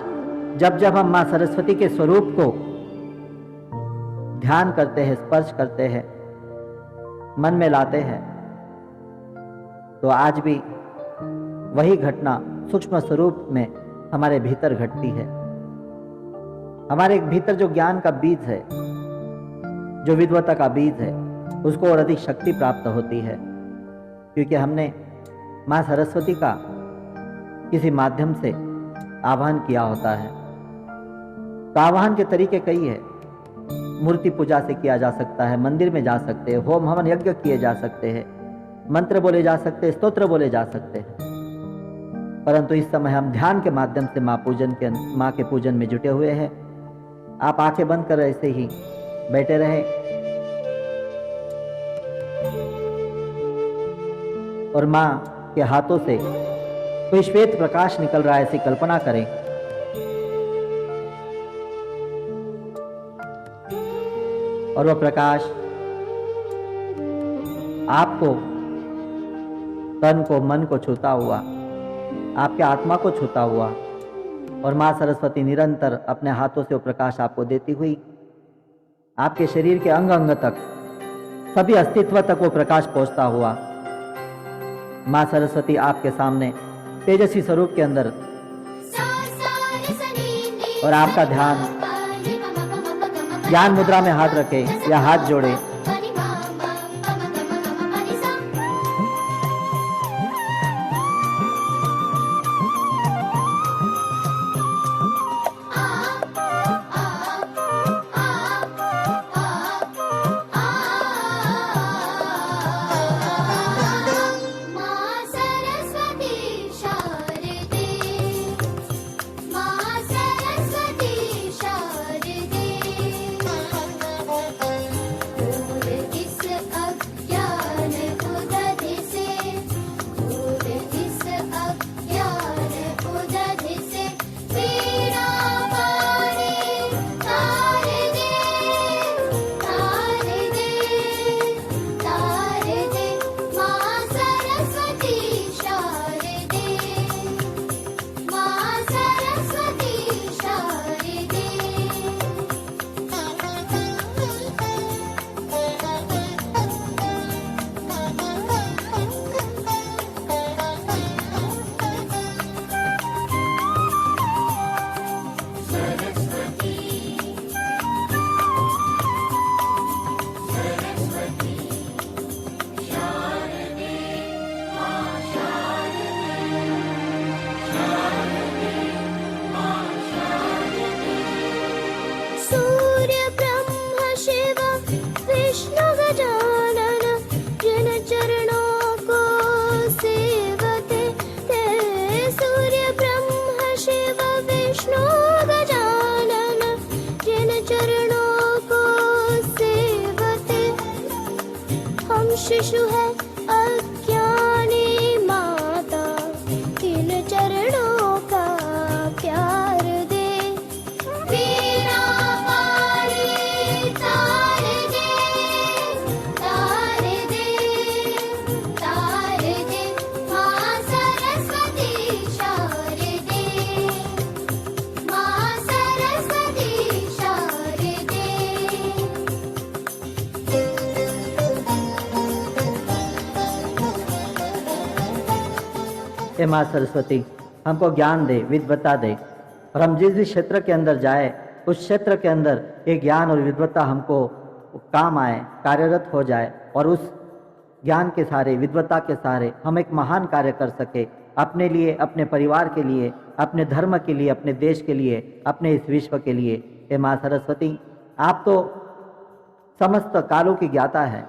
जब जब हम माँ सरस्वती के स्वरूप को ध्यान करते हैं, स्पर्श करते हैं, मन में लाते हैं, तो आज भी वही घटना सूक्ष्म स्वरूप में हमारे भीतर घटती है। हमारे भीतर जो ज्ञान का बीज है, जो विद्वता का बीज है, उसको और अधिक शक्ति प्राप्त होती है, क्योंकि हमने माँ सरस्वती का किसी माध्यम से आह्वान किया होता है। तो आह्वान के तरीके कई है। मूर्ति पूजा से किया जा सकता है, मंदिर में जा सकते हैं, होम हवन यज्ञ किए जा सकते हैं, मंत्र बोले जा सकते हैं, स्तोत्र बोले जा सकते हैं। परंतु इस समय हम ध्यान के माध्यम से माँ के पूजन में जुटे हुए हैं। आप आंखें बंद कर ऐसे ही बैठे रहे और माँ के हाथों से कोई श्वेत प्रकाश निकल रहा है, ऐसी कल्पना करें। और वह प्रकाश आपको, तन को, मन को छूता हुआ, आपके आत्मा को छूता हुआ, और माँ सरस्वती निरंतर अपने हाथों से वो प्रकाश आपको देती हुई आपके शरीर के अंग अंग तक, सभी अस्तित्व तक वो प्रकाश पहुंचता हुआ माँ सरस्वती आपके सामने तेजस्वी स्वरूप के अंदर, और आपका ध्यान ज्ञान मुद्रा में हाथ रखे या हाथ जोड़े। शिशु है अज्ञानी माता, इन चरणों का प्यार दे। वीणा वाणी तार दे, तार दे, तार दे। माँ सरस्वती शारदे, माँ सरस्वती शारदे। हे माँ सरस्वती, हमको ज्ञान दे, विद्वता दे, और हम जिस भी क्षेत्र के अंदर जाए उस क्षेत्र के अंदर ये ज्ञान और विद्वता हमको काम आए, कार्यरत हो जाए, और उस ज्ञान के सहारे, विद्वता के सहारे हम एक महान कार्य कर सके, अपने लिए, अपने परिवार के लिए, अपने धर्म के लिए, अपने देश के लिए, अपने इस विश्व के लिए। हे माँ सरस्वती, आप तो समस्त कालों की ज्ञाता है।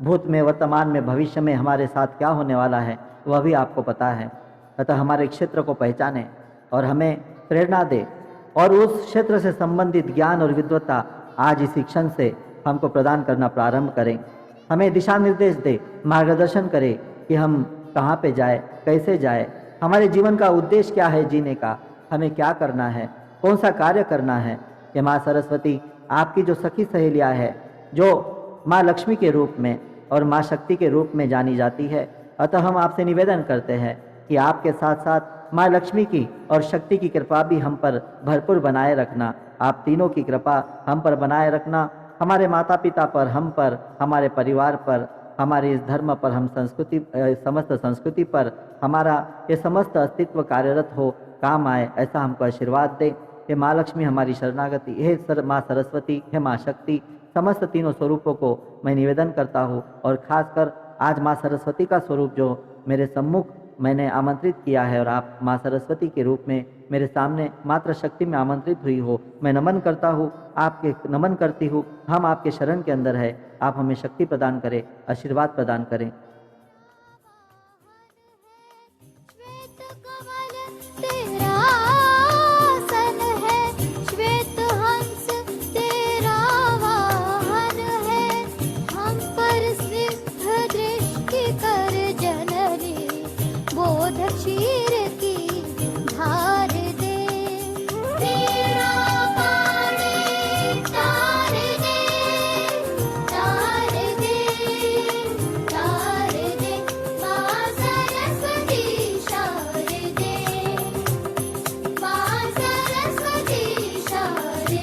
भूत में, वर्तमान में, भविष्य में हमारे साथ क्या होने वाला है वह भी आपको पता है। अतः हमारे क्षेत्र को पहचाने और हमें प्रेरणा दे, और उस क्षेत्र से संबंधित ज्ञान और विद्वता आज इस शिक्षण से हमको प्रदान करना प्रारंभ करें। हमें दिशा निर्देश दे, मार्गदर्शन करे कि हम कहाँ पे जाए, कैसे जाए, हमारे जीवन का उद्देश्य क्या है जीने का, हमें क्या करना है, कौन सा कार्य करना है। ये माँ सरस्वती, आपकी जो सखी सहेलियाँ हैं, जो माँ लक्ष्मी के रूप में और माँ शक्ति के रूप में जानी जाती है। अतः हम आपसे निवेदन करते हैं कि आपके साथ साथ माँ लक्ष्मी की और शक्ति की कृपा भी हम पर भरपूर बनाए रखना। आप तीनों की कृपा हम पर बनाए रखना, हमारे माता पिता पर, हम पर, हमारे परिवार पर, हमारे इस धर्म पर, हम समस्त संस्कृति पर, हमारा ये समस्त अस्तित्व कार्यरत हो, काम आए, ऐसा हमको आशीर्वाद दे। हे माँ लक्ष्मी हमारी शरणागति, हे माँ सरस्वती, हे माँ शक्ति, समस्त तीनों स्वरूपों को मैं निवेदन करता हूँ। और खासकर आज माँ सरस्वती का स्वरूप जो मेरे सम्मुख मैंने आमंत्रित किया है और आप माँ सरस्वती के रूप में मेरे सामने मात्र शक्ति में आमंत्रित हुई हो, मैं नमन करता हूँ, आपके नमन करती हूँ। हम आपके शरण के अंदर है, आप हमें शक्ति प्रदान करें, आशीर्वाद प्रदान करें। श्वेत कमल तेरा आसन है, श्वेत हंस तेरा वाहन है, हम पर स्निग्ध दृष्टि कर जननी, बोध क्षीर की धार दे। तेरा पानी तार दे, तार दे, तार दे, माँ सरस्वती शारदे, माँ सरस्वती शारदे।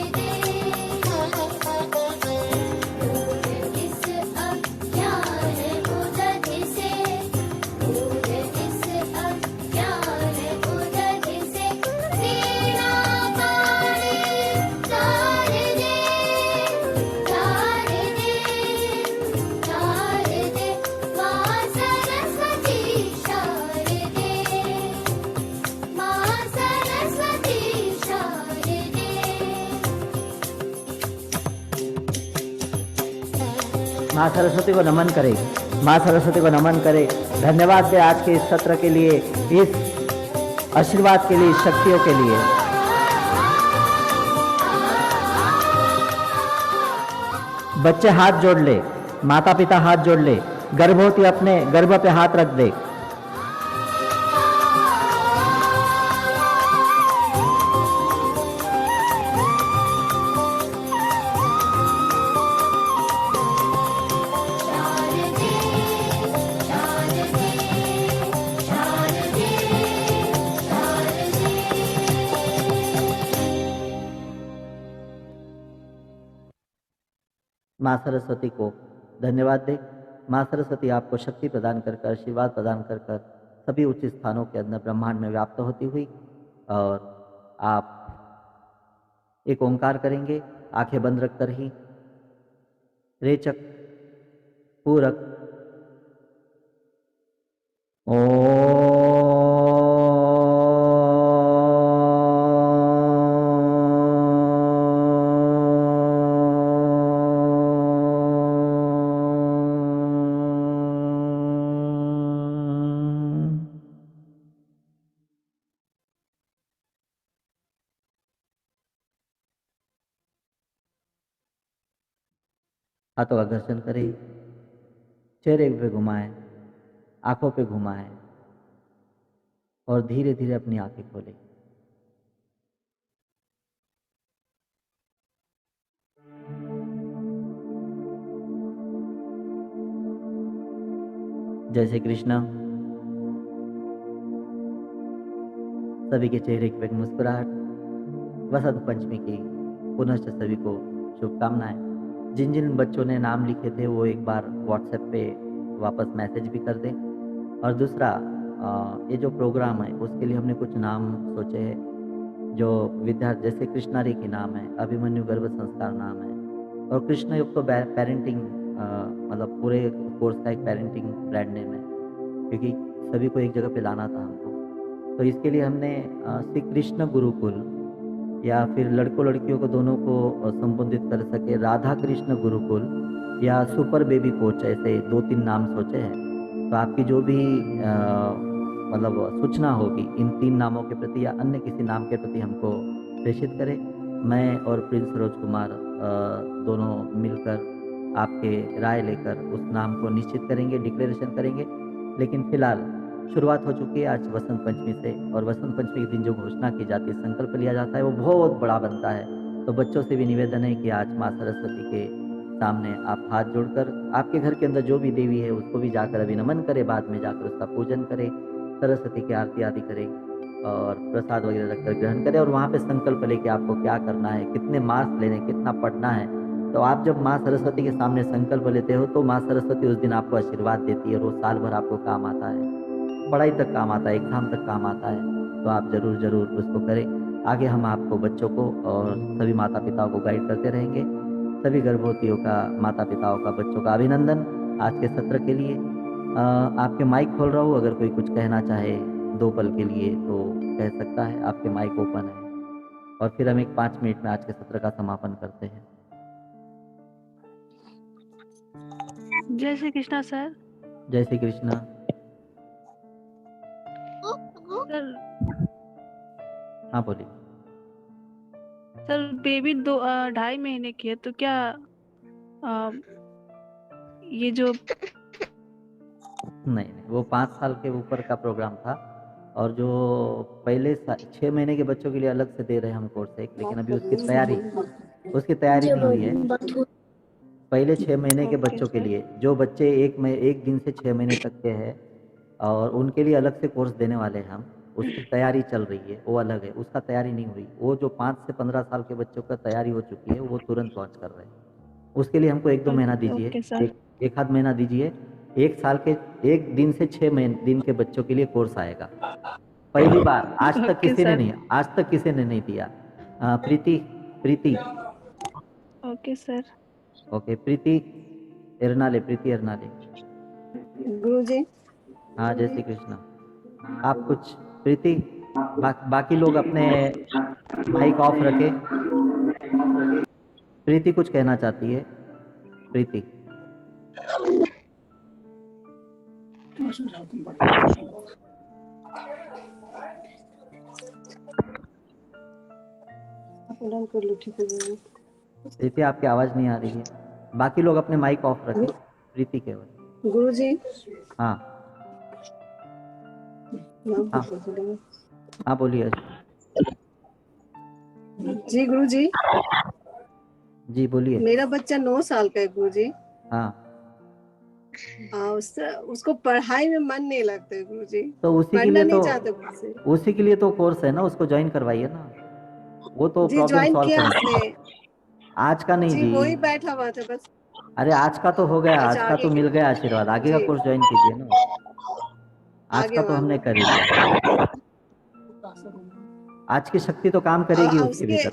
दूर इस अज्ञान उदध से, दूर इस अज्ञान उदध से, तेरा पानी तार दे, तार दे, तार दे, माँ सरस्वती शारदे, माँ सरस्वती शारदे। माँ सरस्वती को नमन करें, माँ सरस्वती को नमन करें। धन्यवाद दे आज के इस सत्र के लिए, इस आशीर्वाद के लिए, इस शक्तियों के लिए। बच्चे हाथ जोड़ ले, माता पिता हाथ जोड़ ले, गर्भवती अपने गर्भ पे हाथ रख दे। शारदे, शारदे, शारदे, शारदे। माँ सरस्वती को धन्यवाद दे। माँ सरस्वती आपको शक्ति प्रदान कर कर, आशीर्वाद प्रदान कर कर सभी उच्च स्थानों के अंदर ब्रह्मांड में व्याप्त होती हुई, और आप एक ओंकार करेंगे आंखें बंद रखकर ही। रेचक, पूरक, हाथों का घर्षण करें, चेहरे पे घुमाएं, आंखों पे घुमाएं और धीरे धीरे अपनी आंखें खोलें। जय श्री कृष्ण। सभी के चेहरे पे एक मुस्कुराहट। वसंत पंचमी की पुनश्च सभी को शुभकामनाएं। जिन जिन बच्चों ने नाम लिखे थे वो एक बार व्हाट्सएप पे वापस मैसेज भी कर दें। और दूसरा, ये जो प्रोग्राम है उसके लिए हमने कुछ नाम सोचे हैं जो विद्यार्थी, जैसे कृष्णारी की नाम है, अभिमन्यु गर्भ संस्कार नाम है, और कृष्ण युक्त तो पेरेंटिंग, मतलब पूरे कोर्स का एक पेरेंटिंग ब्रांड नेम है, क्योंकि सभी को एक जगह पे लाना था हमको। तो इसके लिए हमने श्री कृष्ण गुरुकुल, या फिर लड़कों लड़कियों को दोनों को संबोधित कर सके, राधा कृष्ण गुरुकुल या सुपर बेबी कोच, ऐसे 2-3 नाम सोचे हैं। तो आपकी जो भी मतलब सूचना होगी इन 3 नामों के प्रति या अन्य किसी नाम के प्रति हमको प्रेषित करें। मैं और प्रिंस सरोज कुमार दोनों मिलकर आपके राय लेकर उस नाम को निश्चित करेंगे, डिक्लेरेशन करेंगे। लेकिन फिलहाल शुरुआत हो चुकी है आज वसंत पंचमी से, और वसंत पंचमी के दिन जो घोषणा की जाती है, संकल्प लिया जाता है, वो बहुत बड़ा बनता है। तो बच्चों से भी निवेदन है कि आज माँ सरस्वती के सामने आप हाथ जोड़कर आपके घर के अंदर जो भी देवी है उसको भी जाकर अभी नमन करें, बाद में जाकर उसका पूजन करें, सरस्वती की आरती आदि करें और प्रसाद वगैरह रखकर ग्रहण करें और वहाँ पे संकल्प लें कि आपको क्या करना है, कितने मार्क्स लेने, कितना पढ़ना है। तो आप जब माँ सरस्वती के सामने संकल्प लेते हो तो माँ सरस्वती उस दिन आपको आशीर्वाद देती है और वो साल भर आपको काम आता है, पढ़ाई तक काम आता है, एग्जाम तक काम आता है। तो आप ज़रूर ज़रूर उसको करें। आगे हम आपको बच्चों को और सभी माता पिताओं को गाइड करते रहेंगे। सभी गर्भवतियों का, माता पिताओं का, बच्चों का अभिनंदन आज के सत्र के लिए। आपके माइक खोल रहा हूँ, अगर कोई कुछ कहना चाहे 2 पल के लिए तो कह सकता है, आपके माइक ओपन है। और फिर हम एक 5 मिनट में आज के सत्र का समापन करते हैं। जय श्री कृष्णा सर। जय श्री कृष्णा। सर हाँ बोलिए। सर बेबी 2.5 महीने की है तो क्या ये जो नहीं, वो 5 साल के ऊपर का प्रोग्राम था और जो पहले 6 महीने के बच्चों के लिए अलग से दे रहे हैं हम कोर्स एक, लेकिन अभी उसकी तैयारी नहीं हुई है। पहले 6 महीने के ओके बच्चों के सर। लिए, जो बच्चे 1 दिन से 6 महीने तक के हैं और उनके लिए अलग से कोर्स देने वाले हैं हम, उसकी तैयारी चल रही है, वो अलग है, उसका तैयारी नहीं हुई। वो जो 5 से 15 साल के बच्चों का तैयारी हो चुकी है वो तुरंत लॉन्च कर रहे हैं। उसके लिए हमको 1-2 महीना दीजिए, ओके सर। एक आध महीना दीजिए। 1 साल के 1 दिन से 6 दिन के बच्चों के लिए कोर्स आएगा। पहली बार, आज तक ओके किसी ने सर। नहीं, आज तक किसी ने नहीं दिया। प्रीति ओके सर। ओके, प्रीति एरनाले, प्रीति एरनाले। गुरुजी। हाँ जय श्री कृष्ण। आप कुछ प्रीति, बाकी लोग अपने माइक ऑफ रखे। प्रीति कुछ कहना चाहती है। प्रीति अपना कर लो, ठीक है। प्रीति आपकी आवाज नहीं आ रही है। बाकी लोग अपने माइक ऑफ रखे, प्रीति केवल। गुरुजी। हाँ हाँ हाँ बोलिए। जी गुरुजी। जी बोलिए। मेरा बच्चा 9 साल का है गुरुजी। हाँ उसको पढ़ाई में मन नहीं लगता है गुरुजी। तो पढ़ना नहीं चाहता गुरुजी। उसी के लिए तो कोर्स है ना, उसको ज्वाइन करवाइए ना, वो तो जी प्रॉब्लम ज्वाइन सॉल्व किया करेंगे। उसने। आज का नहीं जी जी। वही बैठा हुआ था बस। अरे आज का तो हो गया, आज अच्छा का आगे तो के, मिल गया आशीर्वाद, आगे का जी कोर्स ज्वाइन कीजिए ना। आज आगे का तो वाला। हमने कर ही दिया। आज की शक्ति तो काम करेगी उसके उसके, भीतर।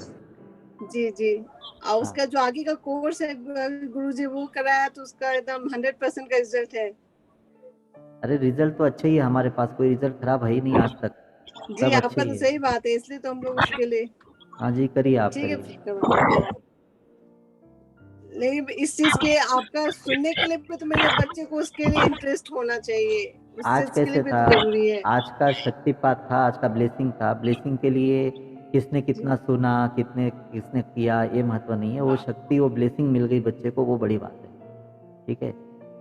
जी जी। और हाँ। उसका जो आगे का कोर्स है गुरुजी वो कराया तो उसका एकदम 100% का रिजल्ट है। अरे रिजल्ट तो अच्छे ही है, हमारे पास कोई रिजल्ट खराब है ही नहीं आज तक, जी सब अच्छे आपका ही तो है। सही बात है, इसलिए तो हम लोग उसके लिए। हाँ जी करिए, आप ठीक है करिए। करवा। लेकिन इस चीज के आपका सुनने के लिए भी तो मेरे बच्चे को उसके लिए इंटरेस्ट होना चाहिए, उस आज चीज के लिए कैसे भी था, तो जरूरी है। आज का शक्तिपात था, आज का ब्लेसिंग था। ब्लेसिंग के लिए किसने कितना सुना, किसने किया, ये महत्व नहीं है। वो शक्ति, वो ब्लेसिंग मिल गई बच्चे को, वो बड़ी बात है। ठीक है।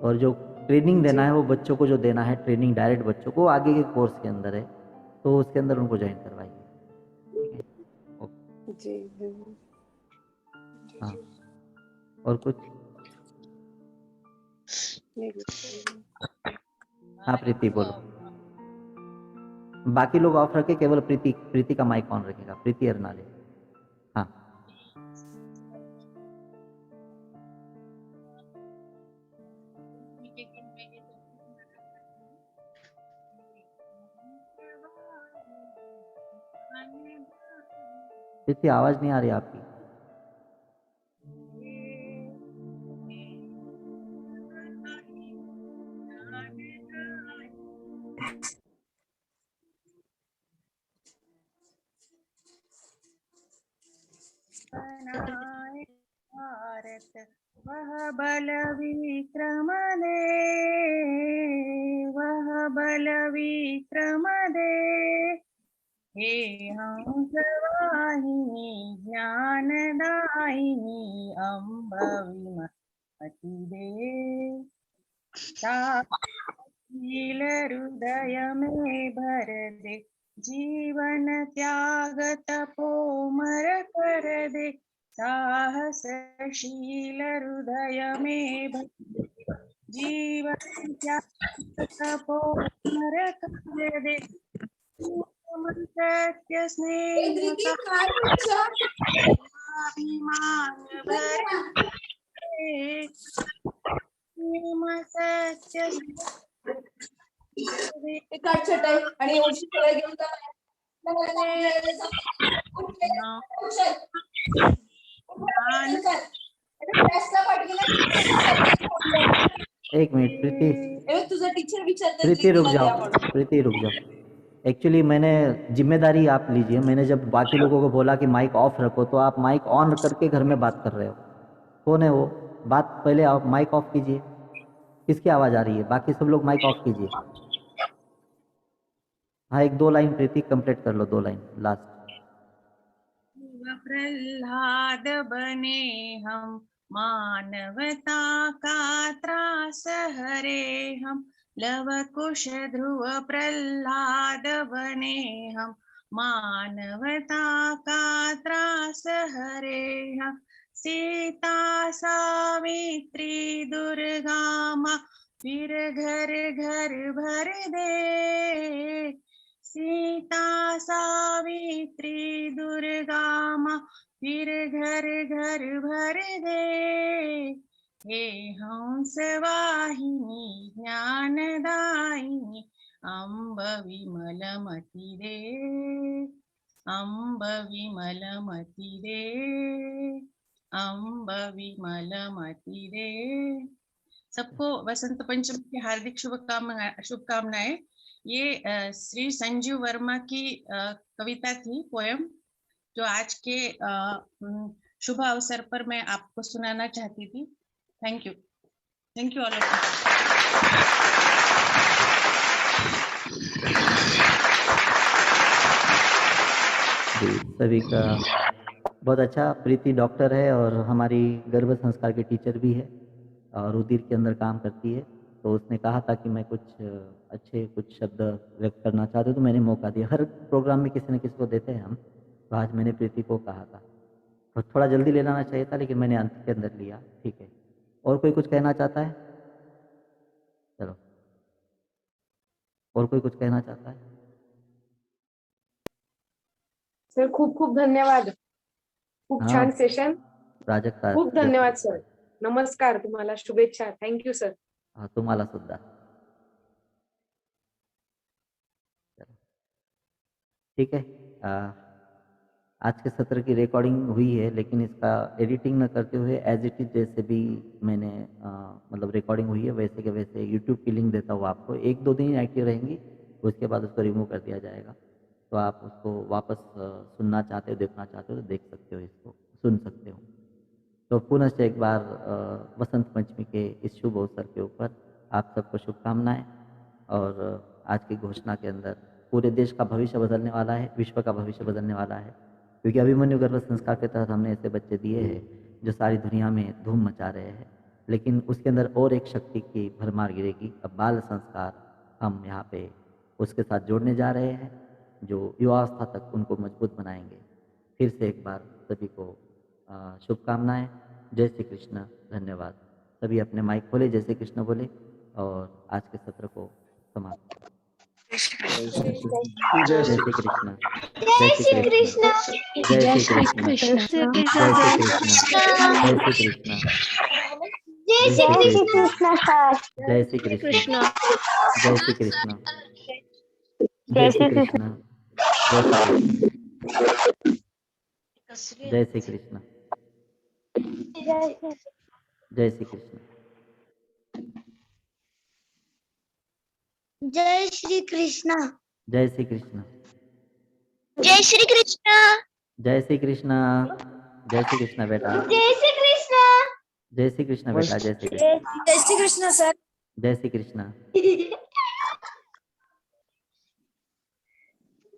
और जो ट्रेनिंग देना है वो बच्चों को, जो देना है ट्रेनिंग डायरेक्ट बच्चों को, आगे के कोर्स के अंदर है, तो उसके अंदर उनको ज्वाइन करवाइए। ठीक है ओके। जी हाँ और कुछ? हाँ प्रीति बोलो। बाकी लोग ऑफ रखे, केवल प्रीति का माइक ऑन रखेगा। प्रीति अरनाले। हाँ प्रीति आवाज नहीं आ रही आपकी। भारत वह बल विक्रम दे, वह बल विक्रम दे, हे हंस वाहिनी ज्ञानदायिनी अम्ब विमति दे, शील हृदय में भर दे, जीवन त्याग तपोमर कर दे, साहसशील हृदय में भर दे जीवन त्याग तपोधर कर दे सत्य स्नेह का अभिमान भर दे सत्य आणि एवढी फळं घेऊन एक मिनट प्रीति, तुझा टीचर विचारते प्रीति रुक जाओ, प्रीति रुक जाओ। एक्चुअली मैंने जिम्मेदारी आप लीजिए, मैंने जब बाकी लोगों को बोला कि माइक ऑफ रखो तो आप माइक ऑन करके घर में बात कर रहे हो। कौन है वो? बात पहले आप माइक ऑफ कीजिए। किसकी आवाज़ आ रही है? बाकी सब लोग माइक ऑफ कीजिए। हाँ, एक 2 लाइन प्रीति कंप्लीट कर लो, 2 लाइन लास्ट। प्रहलाद बने हम मानवता का त्रास हरे हम लव कुश ध्रुव प्रहलाद बने हम मानवता का त्रास हरे हम सीता सावित्री दुर्गा माँ फिर घर घर भर दे सीता सावित्री दुर्गा माँ फिर घर घर भर दे हे हंस वाहिनी ज्ञानदायिनी अम्ब विमलमति दे अम्ब विमलमति दे अम्ब विमलमति दे। सबको वसंत पंचमी की हार्दिक शुभकामनाएं। ये श्री संजीव वर्मा की कविता थी, पोएम, जो आज के शुभ अवसर पर मैं आपको सुनाना चाहती थी। थैंक यू ऑल ऑफ जी, सभी का बहुत अच्छा। प्रीति डॉक्टर है और हमारी गर्भ संस्कार की टीचर भी है और उदीर के अंदर काम करती है। तो उसने कहा था कि मैं कुछ अच्छे कुछ शब्द व्यक्त करना चाहते तो मैंने मौका दिया। हर प्रोग्राम में किसी न किसी को देते हैं हम, तो आज मैंने प्रीति को कहा था। तो थोड़ा जल्दी ले लेना चाहिए था, लेकिन मैंने अंत के अंदर लिया। ठीक है, और कोई कुछ कहना चाहता है? चलो, और कोई कुछ कहना चाहता है? सर खूप खूप धन्यवाद, खूप हाँ, छान सेशन, प्राजक्ता, खूप धन्यवाद सर. नमस्कार, तुम्हाला शुभेच्छा. Thank you sir. हाँ, तुम्हाला सुद्धा. ठीक है, आज के सत्र की रिकॉर्डिंग हुई है, लेकिन इसका एडिटिंग न करते हुए एज इट इज जैसे भी मैंने मतलब रिकॉर्डिंग हुई है वैसे के वैसे यूट्यूब की लिंक देता हूँ आपको। 1-2 दिन एक्टिव रहेंगी, उसके बाद उसको रिमूव कर दिया जाएगा। तो आप उसको वापस सुनना चाहते हो, देखना चाहते हो तो देख सकते हो, इसको सुन सकते हो। तो पुनः एक बार वसंत पंचमी के इस शुभ अवसर के ऊपर आप सबको शुभकामनाएं। और आज की घोषणा के अंदर पूरे देश का भविष्य बदलने वाला है, विश्व का भविष्य बदलने वाला है, क्योंकि अभिमन्यु गर्भ संस्कार के तहत हमने ऐसे बच्चे दिए हैं जो सारी दुनिया में धूम मचा रहे हैं, लेकिन उसके अंदर और एक शक्ति की भरमार गिरेगी। अब बाल संस्कार हम यहाँ पे उसके साथ जोड़ने जा रहे हैं, जो युवावस्था तक उनको मजबूत बनाएंगे। फिर से एक बार सभी को शुभकामनाएं। जय श्री कृष्ण, धन्यवाद। सभी अपने माइक खोले, जय श्री कृष्ण बोले और आज के सत्र को समाप्त। जय श्री कृष्ण, जय श्री कृष्ण, जय श्री कृष्ण, जय श्री कृष्ण, जय श्री कृष्ण, जय श्री कृष्ण, जय श्री कृष्ण, जय श्री कृष्ण, जय श्री कृष्ण, जय श्री कृष्ण, जय श्री कृष्ण, जय श्री कृष्ण, जय श्री कृष्ण, जय श्री कृष्ण, जय श्री कृष्ण, जय श्री कृष्ण, जय श्री कृष्ण बेटा, जय श्री कृष्ण, जय श्री कृष्ण बेटा, जय श्री कृष्ण, जय श्री कृष्ण सर, जय श्री कृष्ण।